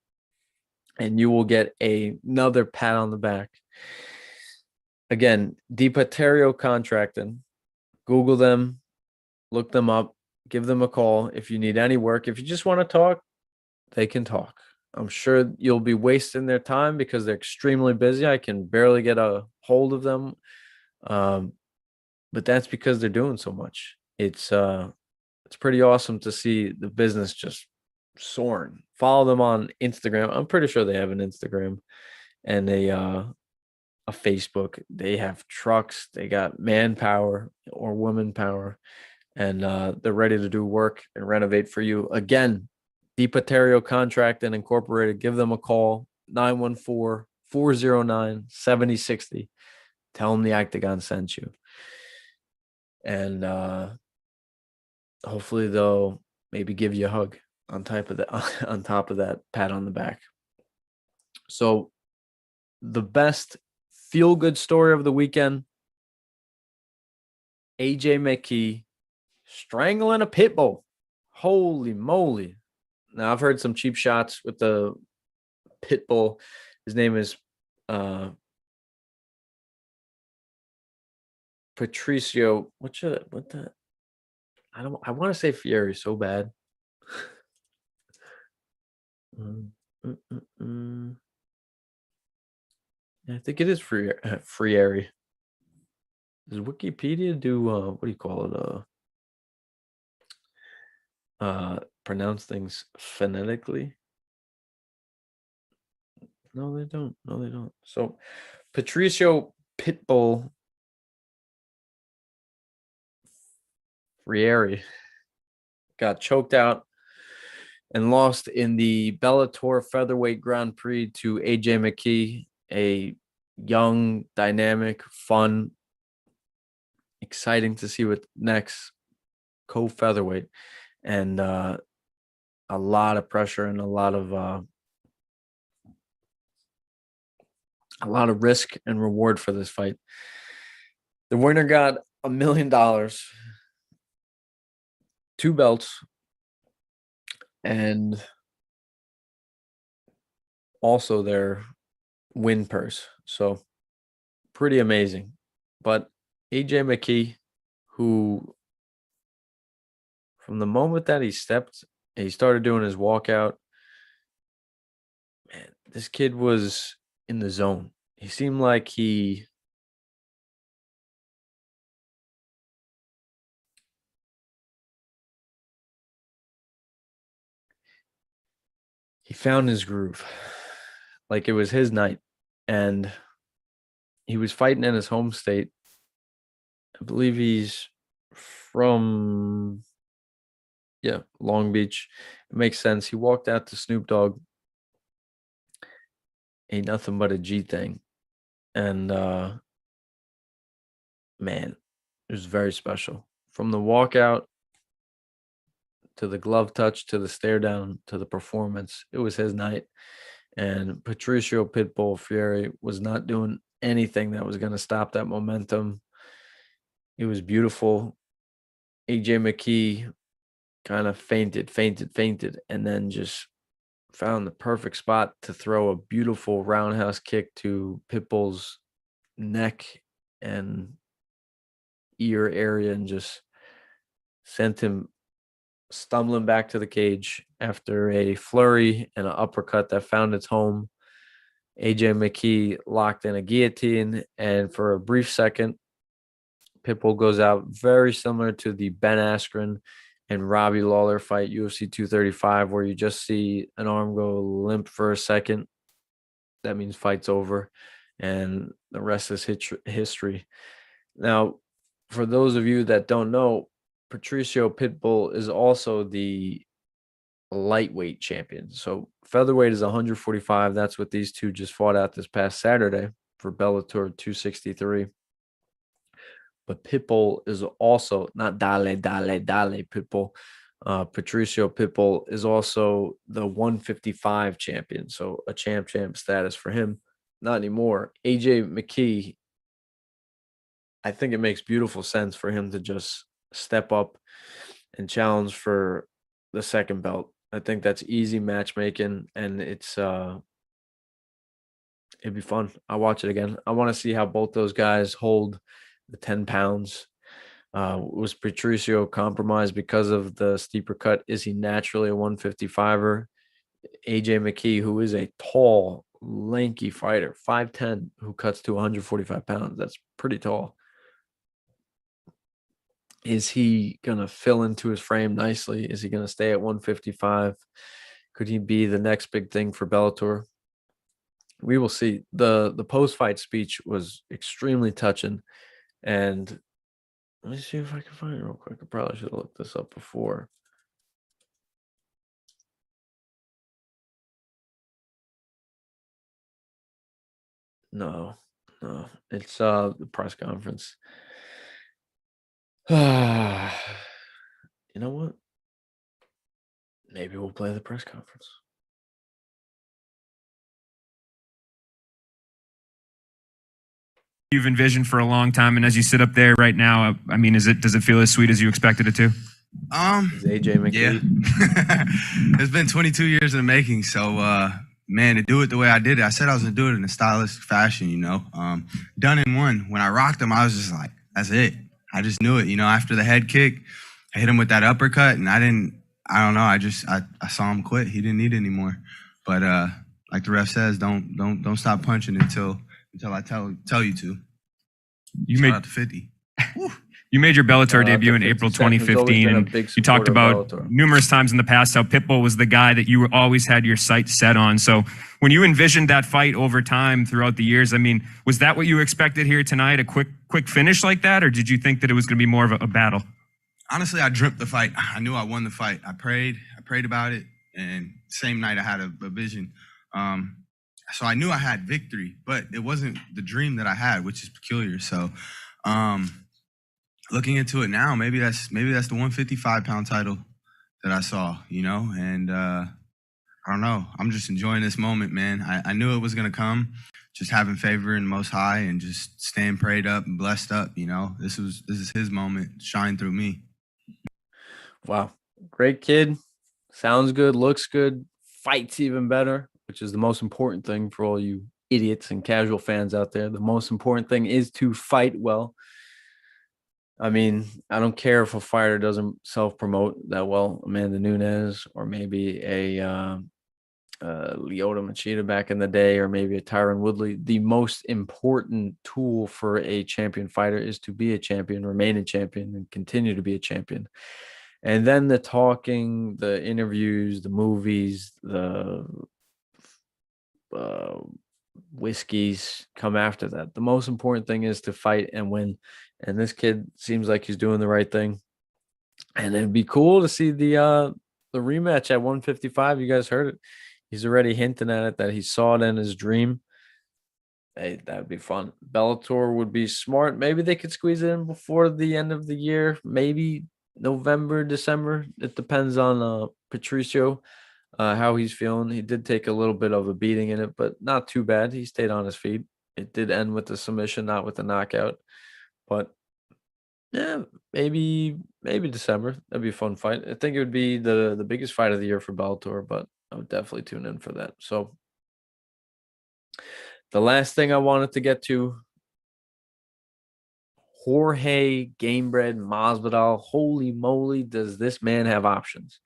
and you will get another pat on the back. Again, DiPaterio Contracting. Google them, look them up, give them a call if you need any work. If you just want to talk, they can talk. I'm sure you'll be wasting their time because they're extremely busy. I can barely get a hold of them. But that's because they're doing so much. It's pretty awesome to see the business just soaring. Follow them on Instagram. I'm pretty sure they have an Instagram and a Facebook. They have trucks. They got manpower or woman power, and they're ready to do work and renovate for you. Again, DiPaterio Contracting Incorporated. Give them a call, 914-409-7060. Tell them the Ictagon sent you. And hopefully they'll maybe give you a hug on top of that pat on the back. So the best feel-good story of the weekend, AJ McKee strangling a pit bull. Holy moly. Now, I've heard some cheap shots with the pit bull. His name is Patricio. I want to say Fieri so bad. I think it is Frieri. Does Wikipedia do what do you call it? Pronounce things phonetically? No, they don't. So Patricio Pitbull Frieri got choked out and lost in the Bellator Featherweight Grand Prix to AJ McKee, a young, dynamic, fun, exciting to see what next co-featherweight, and a lot of pressure and a lot of risk and reward for this fight. The winner got $1 million, 2 belts, and also their win purse. So pretty amazing. But AJ McKee, who from the moment that he started doing his walkout, man, this kid was in the zone. He seemed like he found his groove, like it was his night, and he was fighting in his home state. I believe he's from Long Beach. It makes sense. He walked out to Snoop Dogg. Ain't nothing but a G thing. And man, it was very special. From the walkout to the glove touch to the stare down to the performance, it was his night. And Patricio Pitbull Fieri was not doing anything that was going to stop that momentum. It was beautiful. AJ McKee kind of fainted, and then just found the perfect spot to throw a beautiful roundhouse kick to Pitbull's neck and ear area and just sent him stumbling back to the cage after a flurry and an uppercut that found its home. AJ McKee locked in a guillotine, and for a brief second, Pitbull goes out, very similar to the Ben Askren and Robbie Lawler fight, UFC 235, where you just see an arm go limp for a second. That means fight's over, and the rest is history. Now, for those of you that don't know, Patricio Pitbull is also the lightweight champion. So featherweight is 145. That's what these two just fought out this past Saturday for Bellator 263. But Pitbull is also not Dale Pitbull. Patricio Pitbull is also the 155 champion. So a champ status for him. Not anymore. AJ McKee, I think it makes beautiful sense for him to just step up and challenge for the second belt. I think that's easy matchmaking, and it's it'd be fun. I'll watch it again. I want to see how both those guys hold the 10 pounds. Was Patricio compromised because of the steeper cut? Is he naturally a 155er? AJ McKee, who is a tall, lanky fighter, 5'10", who cuts to 145 pounds. That's pretty tall. Is he going to fill into his frame nicely? Is he going to stay at 155? Could he be the next big thing for Bellator? We will see. The post-fight speech was extremely touching. And let me see if I can find it real quick. I probably should have looked this up before. No. It's the press conference. You know what? Maybe we'll play the press conference.
You've envisioned for a long time, and as you sit up there right now, I mean, does it feel as sweet as you expected it to?
Is AJ McKee.
Yeah. It's been 22 years in the making, so man, to do it the way I did it, I said I was gonna do it in a stylistic fashion, you know. Done in one. When I rocked him, I was just like, that's it. I just knew it, you know. After the head kick, I hit him with that uppercut, and I don't know. I saw him quit. He didn't need it anymore. But like the ref says, don't stop punching until I tell you to.
You
Shout out to 50.
You made your Bellator debut in April 2015, and you talked about numerous times in the past how Pitbull was the guy that you always had your sights set on. So when you envisioned that fight over time throughout the years, I mean, was that what you expected here tonight, a quick finish like that, or did you think that it was going to be more of a battle?
Honestly, I dreamt the fight. I knew I won the fight. I prayed about it, and same night I had a vision. So I knew I had victory, but it wasn't the dream that I had, which is peculiar. So looking into it now, maybe that's the 155-pound title that I saw, you know, and I don't know. I'm just enjoying this moment, man. I knew it was gonna come. Just having favor in the Most High and just staying prayed up and blessed up, you know. This is his moment. Shine through me.
Wow, great kid. Sounds good, looks good, fights even better, which is the most important thing for all you idiots and casual fans out there. The most important thing is to fight well. I mean, I don't care if a fighter doesn't self-promote that well, Amanda Nunes, or maybe a Lyoto Machida back in the day, or maybe a Tyron Woodley. The most important tool for a champion fighter is to be a champion, remain a champion, and continue to be a champion. And then the talking, the interviews, the movies, the whiskeys come after that. The most important thing is to fight and win. And this kid seems like he's doing the right thing. And it'd be cool to see the rematch at 155. You guys heard it. He's already hinting at it, that he saw it in his dream. Hey, that'd be fun. Bellator would be smart. Maybe they could squeeze it in before the end of the year. Maybe November, December. It depends on Patricio, how he's feeling. He did take a little bit of a beating in it, but not too bad. He stayed on his feet. It did end with the submission, not with the knockout. But yeah, maybe December. That'd be a fun fight. I think it would be the biggest fight of the year for Bellator, but I would definitely tune in for that. So the last thing I wanted to get to, Jorge Gamebred Masvidal. Holy moly, does this man have options?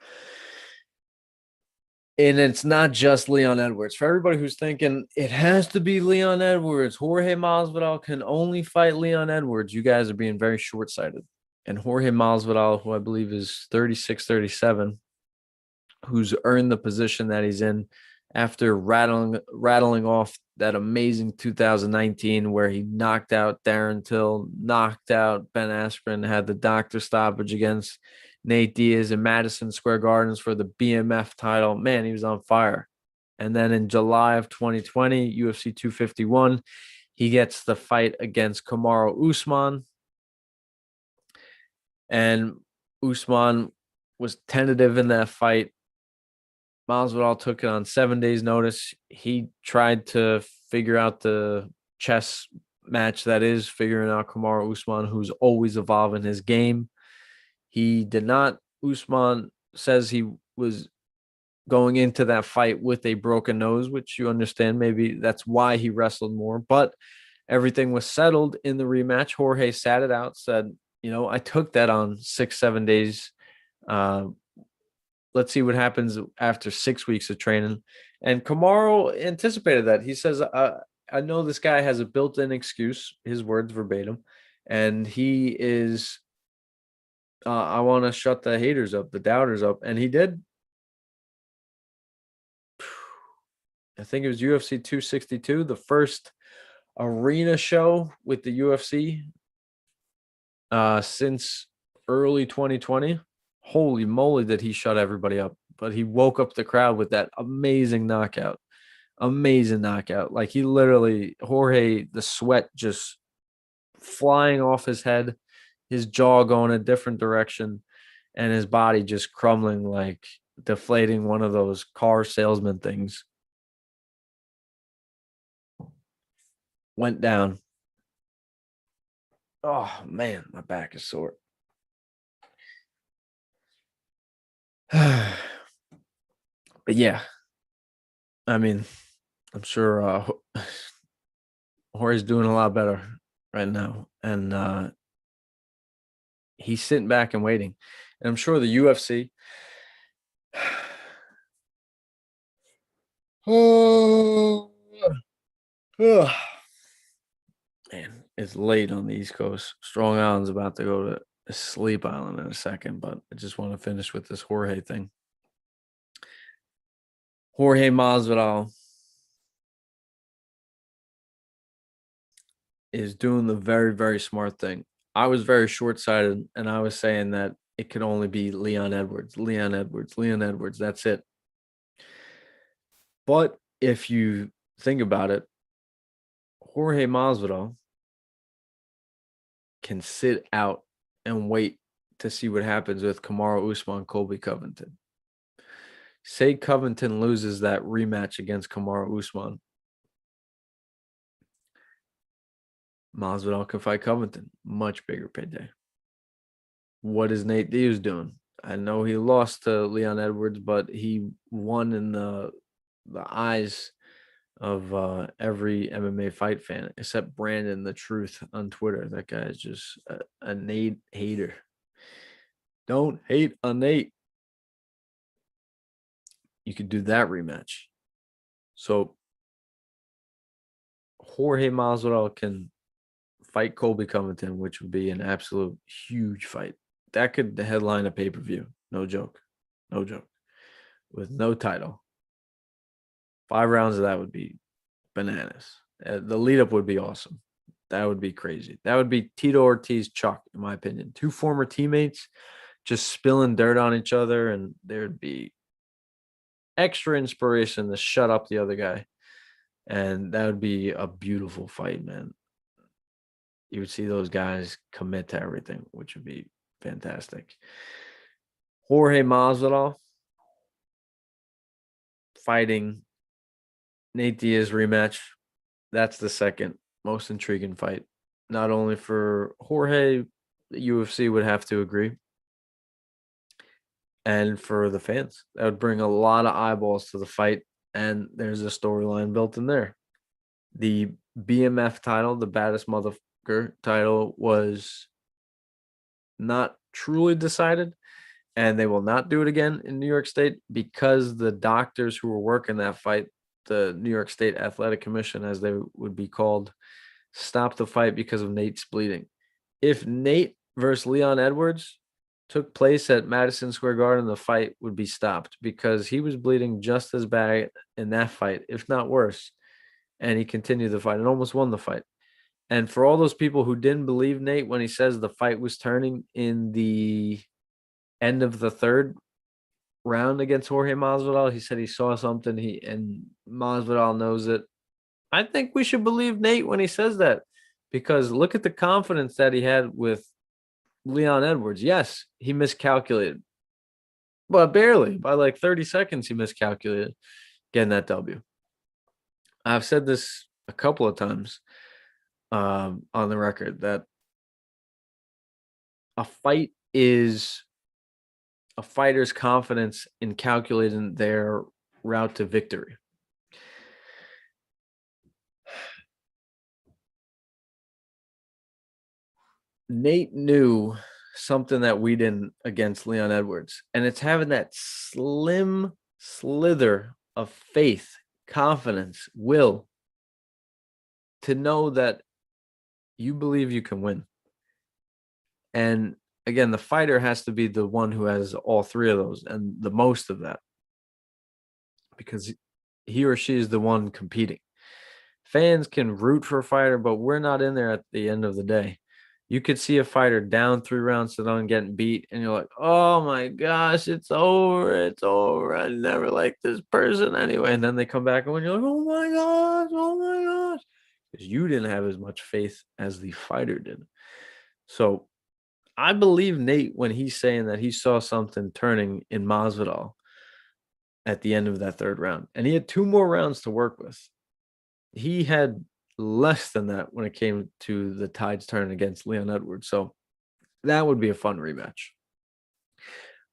And it's not just Leon Edwards. For everybody who's thinking it has to be Leon Edwards, Jorge Masvidal can only fight Leon Edwards, you guys are being very short-sighted. And Jorge Masvidal, who I believe is 36, 37, who's earned the position that he's in after rattling off that amazing 2019 where he knocked out Darren Till, knocked out Ben Askren, had the doctor stoppage against Nate Diaz in Madison Square Gardens for the BMF title. Man, he was on fire. And then in July of 2020, UFC 251, he gets the fight against Kamaru Usman. And Usman was tentative in that fight. Masvidal took it on 7 days' notice. He tried to figure out the chess match that is figuring out Kamaru Usman, who's always evolving his game. He did not. Usman says he was going into that fight with a broken nose, which you understand. Maybe that's why he wrestled more. But everything was settled in the rematch. Jorge sat it out, said, I took that on 6-7 days. Let's see what happens after 6 weeks of training. And Kamaru anticipated that. He says, I know this guy has a built-in excuse, his words verbatim, and he is, I want to shut the haters up, the doubters up. And he did. I think it was UFC 262, the first arena show with the UFC since early 2020. Holy moly, did he shut everybody up. But he woke up the crowd with that amazing knockout. Amazing knockout. Like he literally, Jorge, the sweat just flying off his head, his jaw going a different direction, and his body just crumbling like deflating one of those car salesman things. Went down. Oh, man, my back is sore. But yeah, I mean, I'm sure Jorge's doing a lot better right now. And he's sitting back and waiting. And I'm sure the UFC man, it's late on the East Coast. Strong Island's about to go to a sleep island in a second, but I just want to finish with this Jorge thing. Jorge Masvidal is doing the very, very smart thing. I was very short-sighted, and I was saying that it could only be Leon Edwards. That's it. But if you think about it, Jorge Masvidal can sit out and wait to see what happens with Kamaru Usman, Colby Covington. Say Covington loses that rematch against Kamaru Usman. Masvidal can fight Covington. Much bigger payday. What is Nate Diaz doing? I know he lost to Leon Edwards, but he won in the eyes of every MMA fight fan, except Brandon the Truth on Twitter. That guy is just a Nate hater. Don't hate on Nate. You could do that rematch. So Jorge Masvidal can fight Colby Covington, which would be an absolute huge fight. That could headline a pay-per-view. No joke. With no title. 5 rounds of that would be bananas. The lead-up would be awesome. That would be crazy. That would be Tito Ortiz Chuck, in my opinion. 2 former teammates just spilling dirt on each other, and there'd be extra inspiration to shut up the other guy. And that would be a beautiful fight, man. You would see those guys commit to everything, which would be fantastic. Jorge Masvidal fighting Nate Diaz rematch. That's the second most intriguing fight. Not only for Jorge, the UFC would have to agree, and for the fans. That would bring a lot of eyeballs to the fight, and there's a storyline built in there. The BMF title, the baddest motherfucker title, was not truly decided, and they will not do it again in New York State because the doctors who were working that fight, the New York State Athletic Commission, as they would be called, stopped the fight because of Nate's bleeding. If Nate versus Leon Edwards took place at Madison Square Garden, the fight would be stopped because he was bleeding just as bad in that fight, if not worse. And he continued the fight and almost won the fight. And for all those people who didn't believe Nate when he says the fight was turning in the end of the third round against Jorge Masvidal, he said he saw something. And Masvidal knows it. I think we should believe Nate when he says that, because look at the confidence that he had with Leon Edwards. Yes, he miscalculated, but barely by like 30 seconds. He miscalculated getting that W. I've said this a couple of times on the record that a fight is a fighter's confidence in calculating their route to victory. Nate knew something that we didn't against Leon Edwards, and it's having that slim slither of faith, confidence, will to know that you believe you can win. And again, the fighter has to be the one who has all three of those and the most of that, because he or she is the one competing. Fans can root for a fighter, but we're not in there at the end of the day. You could see a fighter down 3 rounds to none getting beat, and you're like, oh my gosh, it's over. It's over. I never liked this person anyway. And then they come back and when you're like, oh my gosh. Because you didn't have as much faith as the fighter did. So I believe Nate when he's saying that he saw something turning in Masvidal at the end of that third round. And he had 2 more rounds to work with. He had less than that when it came to the tides turning against Leon Edwards. So that would be a fun rematch.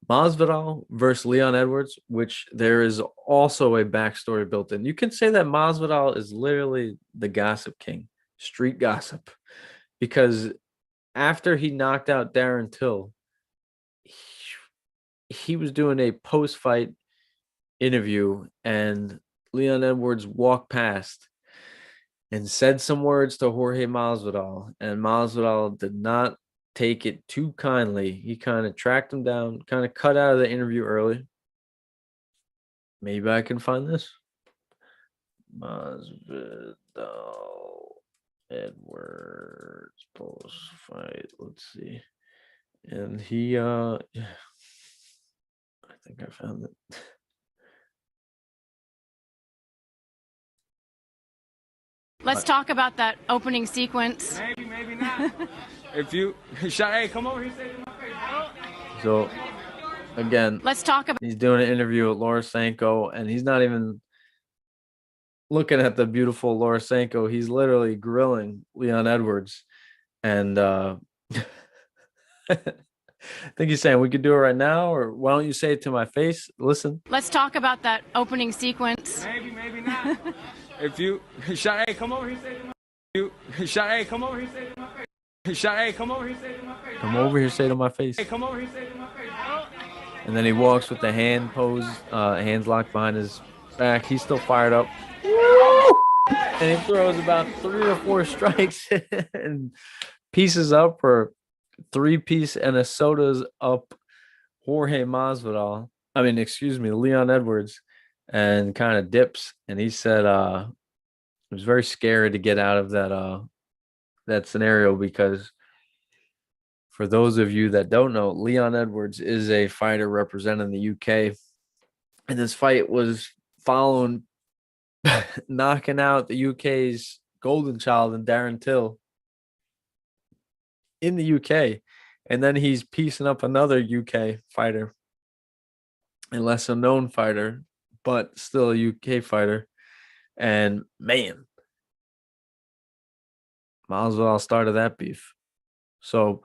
Masvidal versus Leon Edwards, which there is also a backstory built in. You can say that Masvidal is literally the gossip king, street gossip, because after he knocked out Darren Till, he was doing a post-fight interview, and Leon Edwards walked past and said some words to Jorge Masvidal, and Masvidal did not take it too kindly. He kind of tracked him down, kind of cut out of the interview early. Maybe I can find this. Masvidal Edwards post-fight. Let's see. And he, I think I found it.
Let's talk about that opening sequence.
Maybe not. If you, hey, come over here, say it in my face.
So, again,
let's talk about.
He's doing an interview with Laura Sanko, and he's not even looking at the beautiful Laura Sanko. He's literally grilling Leon Edwards, and I think he's saying we could do it right now, or why don't you say it to my face? Listen.
Let's talk about that opening sequence.
Maybe not. If you, hey, come over here, say it in my face. Hey, come over here, say it in my face. Hey, come over here, say it in my face.
Come over here, say it in my face.
Hey, come over here, say it in my face.
And then he walks with the hand pose, hands locked behind his back. He's still fired up. And he throws about 3 or 4 strikes and pieces up, or 3-piece and a sodas up Jorge Masvidal. Leon Edwards, and kind of dips. And he said it was very scary to get out of that scenario, because for those of you that don't know, Leon Edwards is a fighter representing the UK. And this fight was following knocking out the UK's golden child and Darren Till in the UK. And then he's piecing up another UK fighter, a lesser known fighter, but still a UK fighter. And man, Masvidal started that beef. So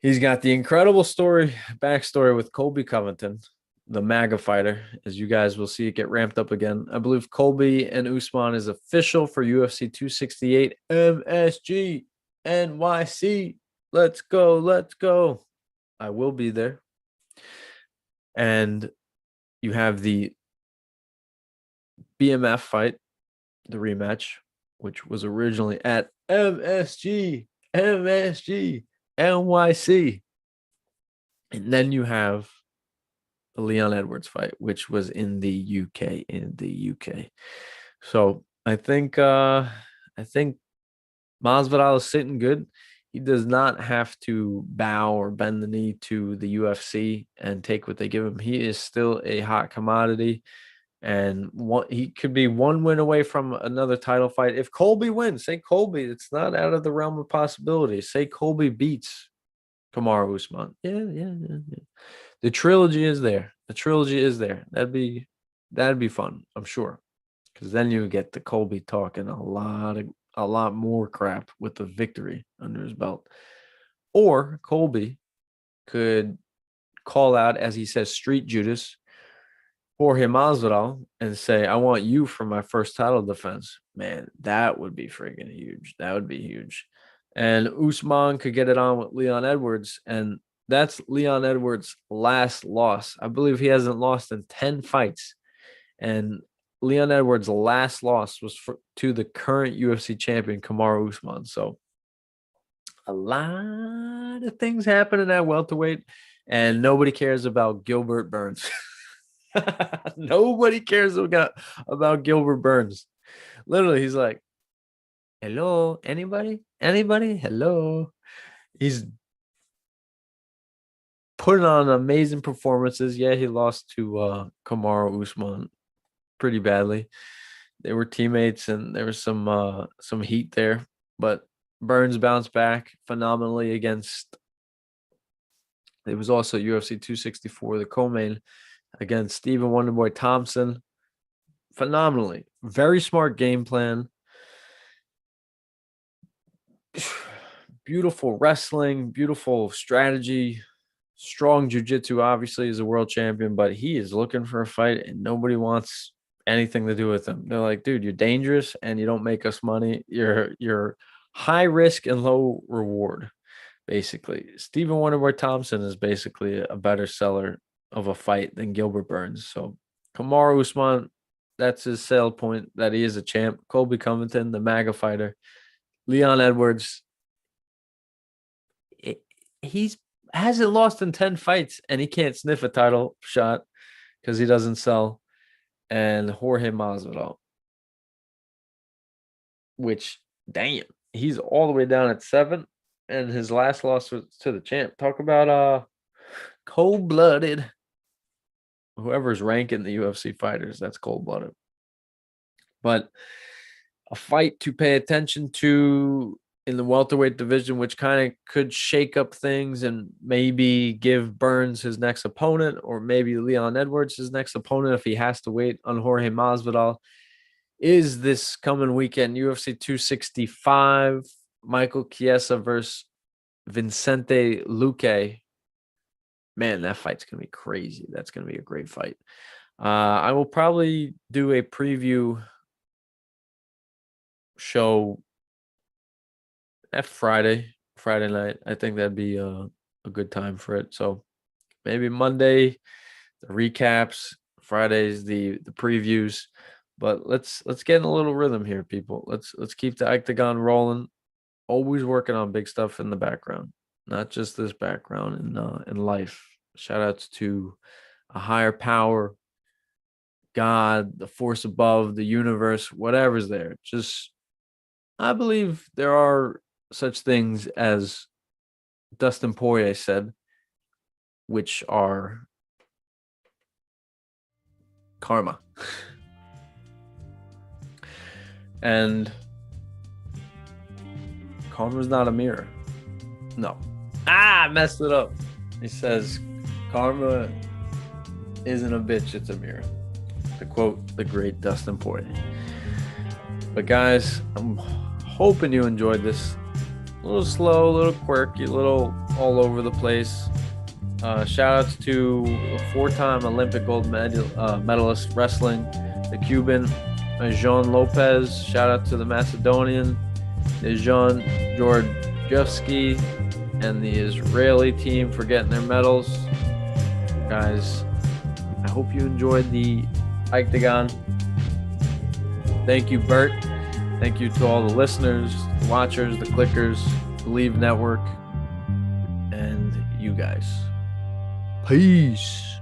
he's got the incredible backstory with Colby Covington, the MAGA fighter. As you guys will see it get ramped up again. I believe Colby and Usman is official for UFC 268 MSG NYC. Let's go. I will be there. And you have the BMF fight, the rematch, which was originally at MSG NYC. And then you have the Leon Edwards fight, which was in the UK. So I think Masvidal is sitting good. He does not have to bow or bend the knee to the UFC and take what they give him. He is still a hot commodity, and he could be one win away from another title fight. If Colby wins, say Colby, it's not out of the realm of possibility. Say Colby beats Kamaru Usman. Yeah. The trilogy is there. That'd be fun, I'm sure, because then you get the Colby talking a lot more crap with the victory under his belt. Or Colby could call out, as he says, Street Judas, Jorge Masvidal, and say, I want you for my first title defense. Man, that would be friggin' huge. That would be huge. And Usman could get it on with Leon Edwards, and that's Leon Edwards' last loss. I believe he hasn't lost in 10 fights. And Leon Edwards' last loss was to the current UFC champion, Kamaru Usman. So a lot of things happen in that welterweight, and nobody cares about Gilbert Burns. Nobody cares about Gilbert Burns. Literally, he's like, hello, anybody? Hello. He's putting on amazing performances. Yeah, he lost to Kamaru Usman pretty badly. They were teammates, and there was some heat there, but Burns bounced back phenomenally against. It was also UFC 264, the co-main, against Stephen Wonderboy Thompson. Phenomenally, very smart game plan. Beautiful wrestling, beautiful strategy, strong jiu-jitsu. Obviously, he's a world champion, but he is looking for a fight, and nobody wants anything to do with him. They're like, dude, you're dangerous and you don't make us money. You're high risk and low reward, basically. Stephen Wonderboy Thompson is basically a better seller of a fight than Gilbert Burns. So Kamaru Usman, that's his sale point, that he is a champ. Colby Covington, the MAGA fighter. Leon Edwards, he hasn't lost in 10 fights, and he can't sniff a title shot because he doesn't sell. And Jorge Masvidal, which, damn, he's all the way down at 7, and his last loss was to the champ. Talk about cold-blooded. Whoever's ranking the UFC fighters, that's cold-blooded. But a fight to pay attention to in the welterweight division, which kind of could shake up things and maybe give Burns his next opponent, or maybe Leon Edwards his next opponent if he has to wait on Jorge Masvidal, is this coming weekend, UFC 265, Michael Chiesa versus Vicente Luque. Man, that fight's going to be crazy. That's going to be a great fight. I will probably do a preview show at Friday night. I think that'd be a good time for it. So maybe Monday, the recaps, Fridays, the previews. But let's get in a little rhythm here, people. Let's keep the octagon rolling. Always working on big stuff in the background, not just this background in life. Shout outs to a higher power, God, the force above, the universe, whatever's there. Just, I believe there are such things as Dustin Poirier said, which are karma. And karma's not a mirror. No. I messed it up. He says, karma isn't a bitch, it's a mirror. To quote the great Dustin Poirier. But guys, I'm hoping you enjoyed this. A little slow, a little quirky, a little all over the place. Shout outs to a 4-time Olympic gold medalist wrestling, the Cuban Jean Lopez. Shout out to the Macedonian, Dejan Georgievsky, and the Israeli team for getting their medals. Guys, I hope you enjoyed the Octagon. Thank you, Bert. Thank you to all the listeners, the watchers, the clickers, Believe Network, and you guys. Peace.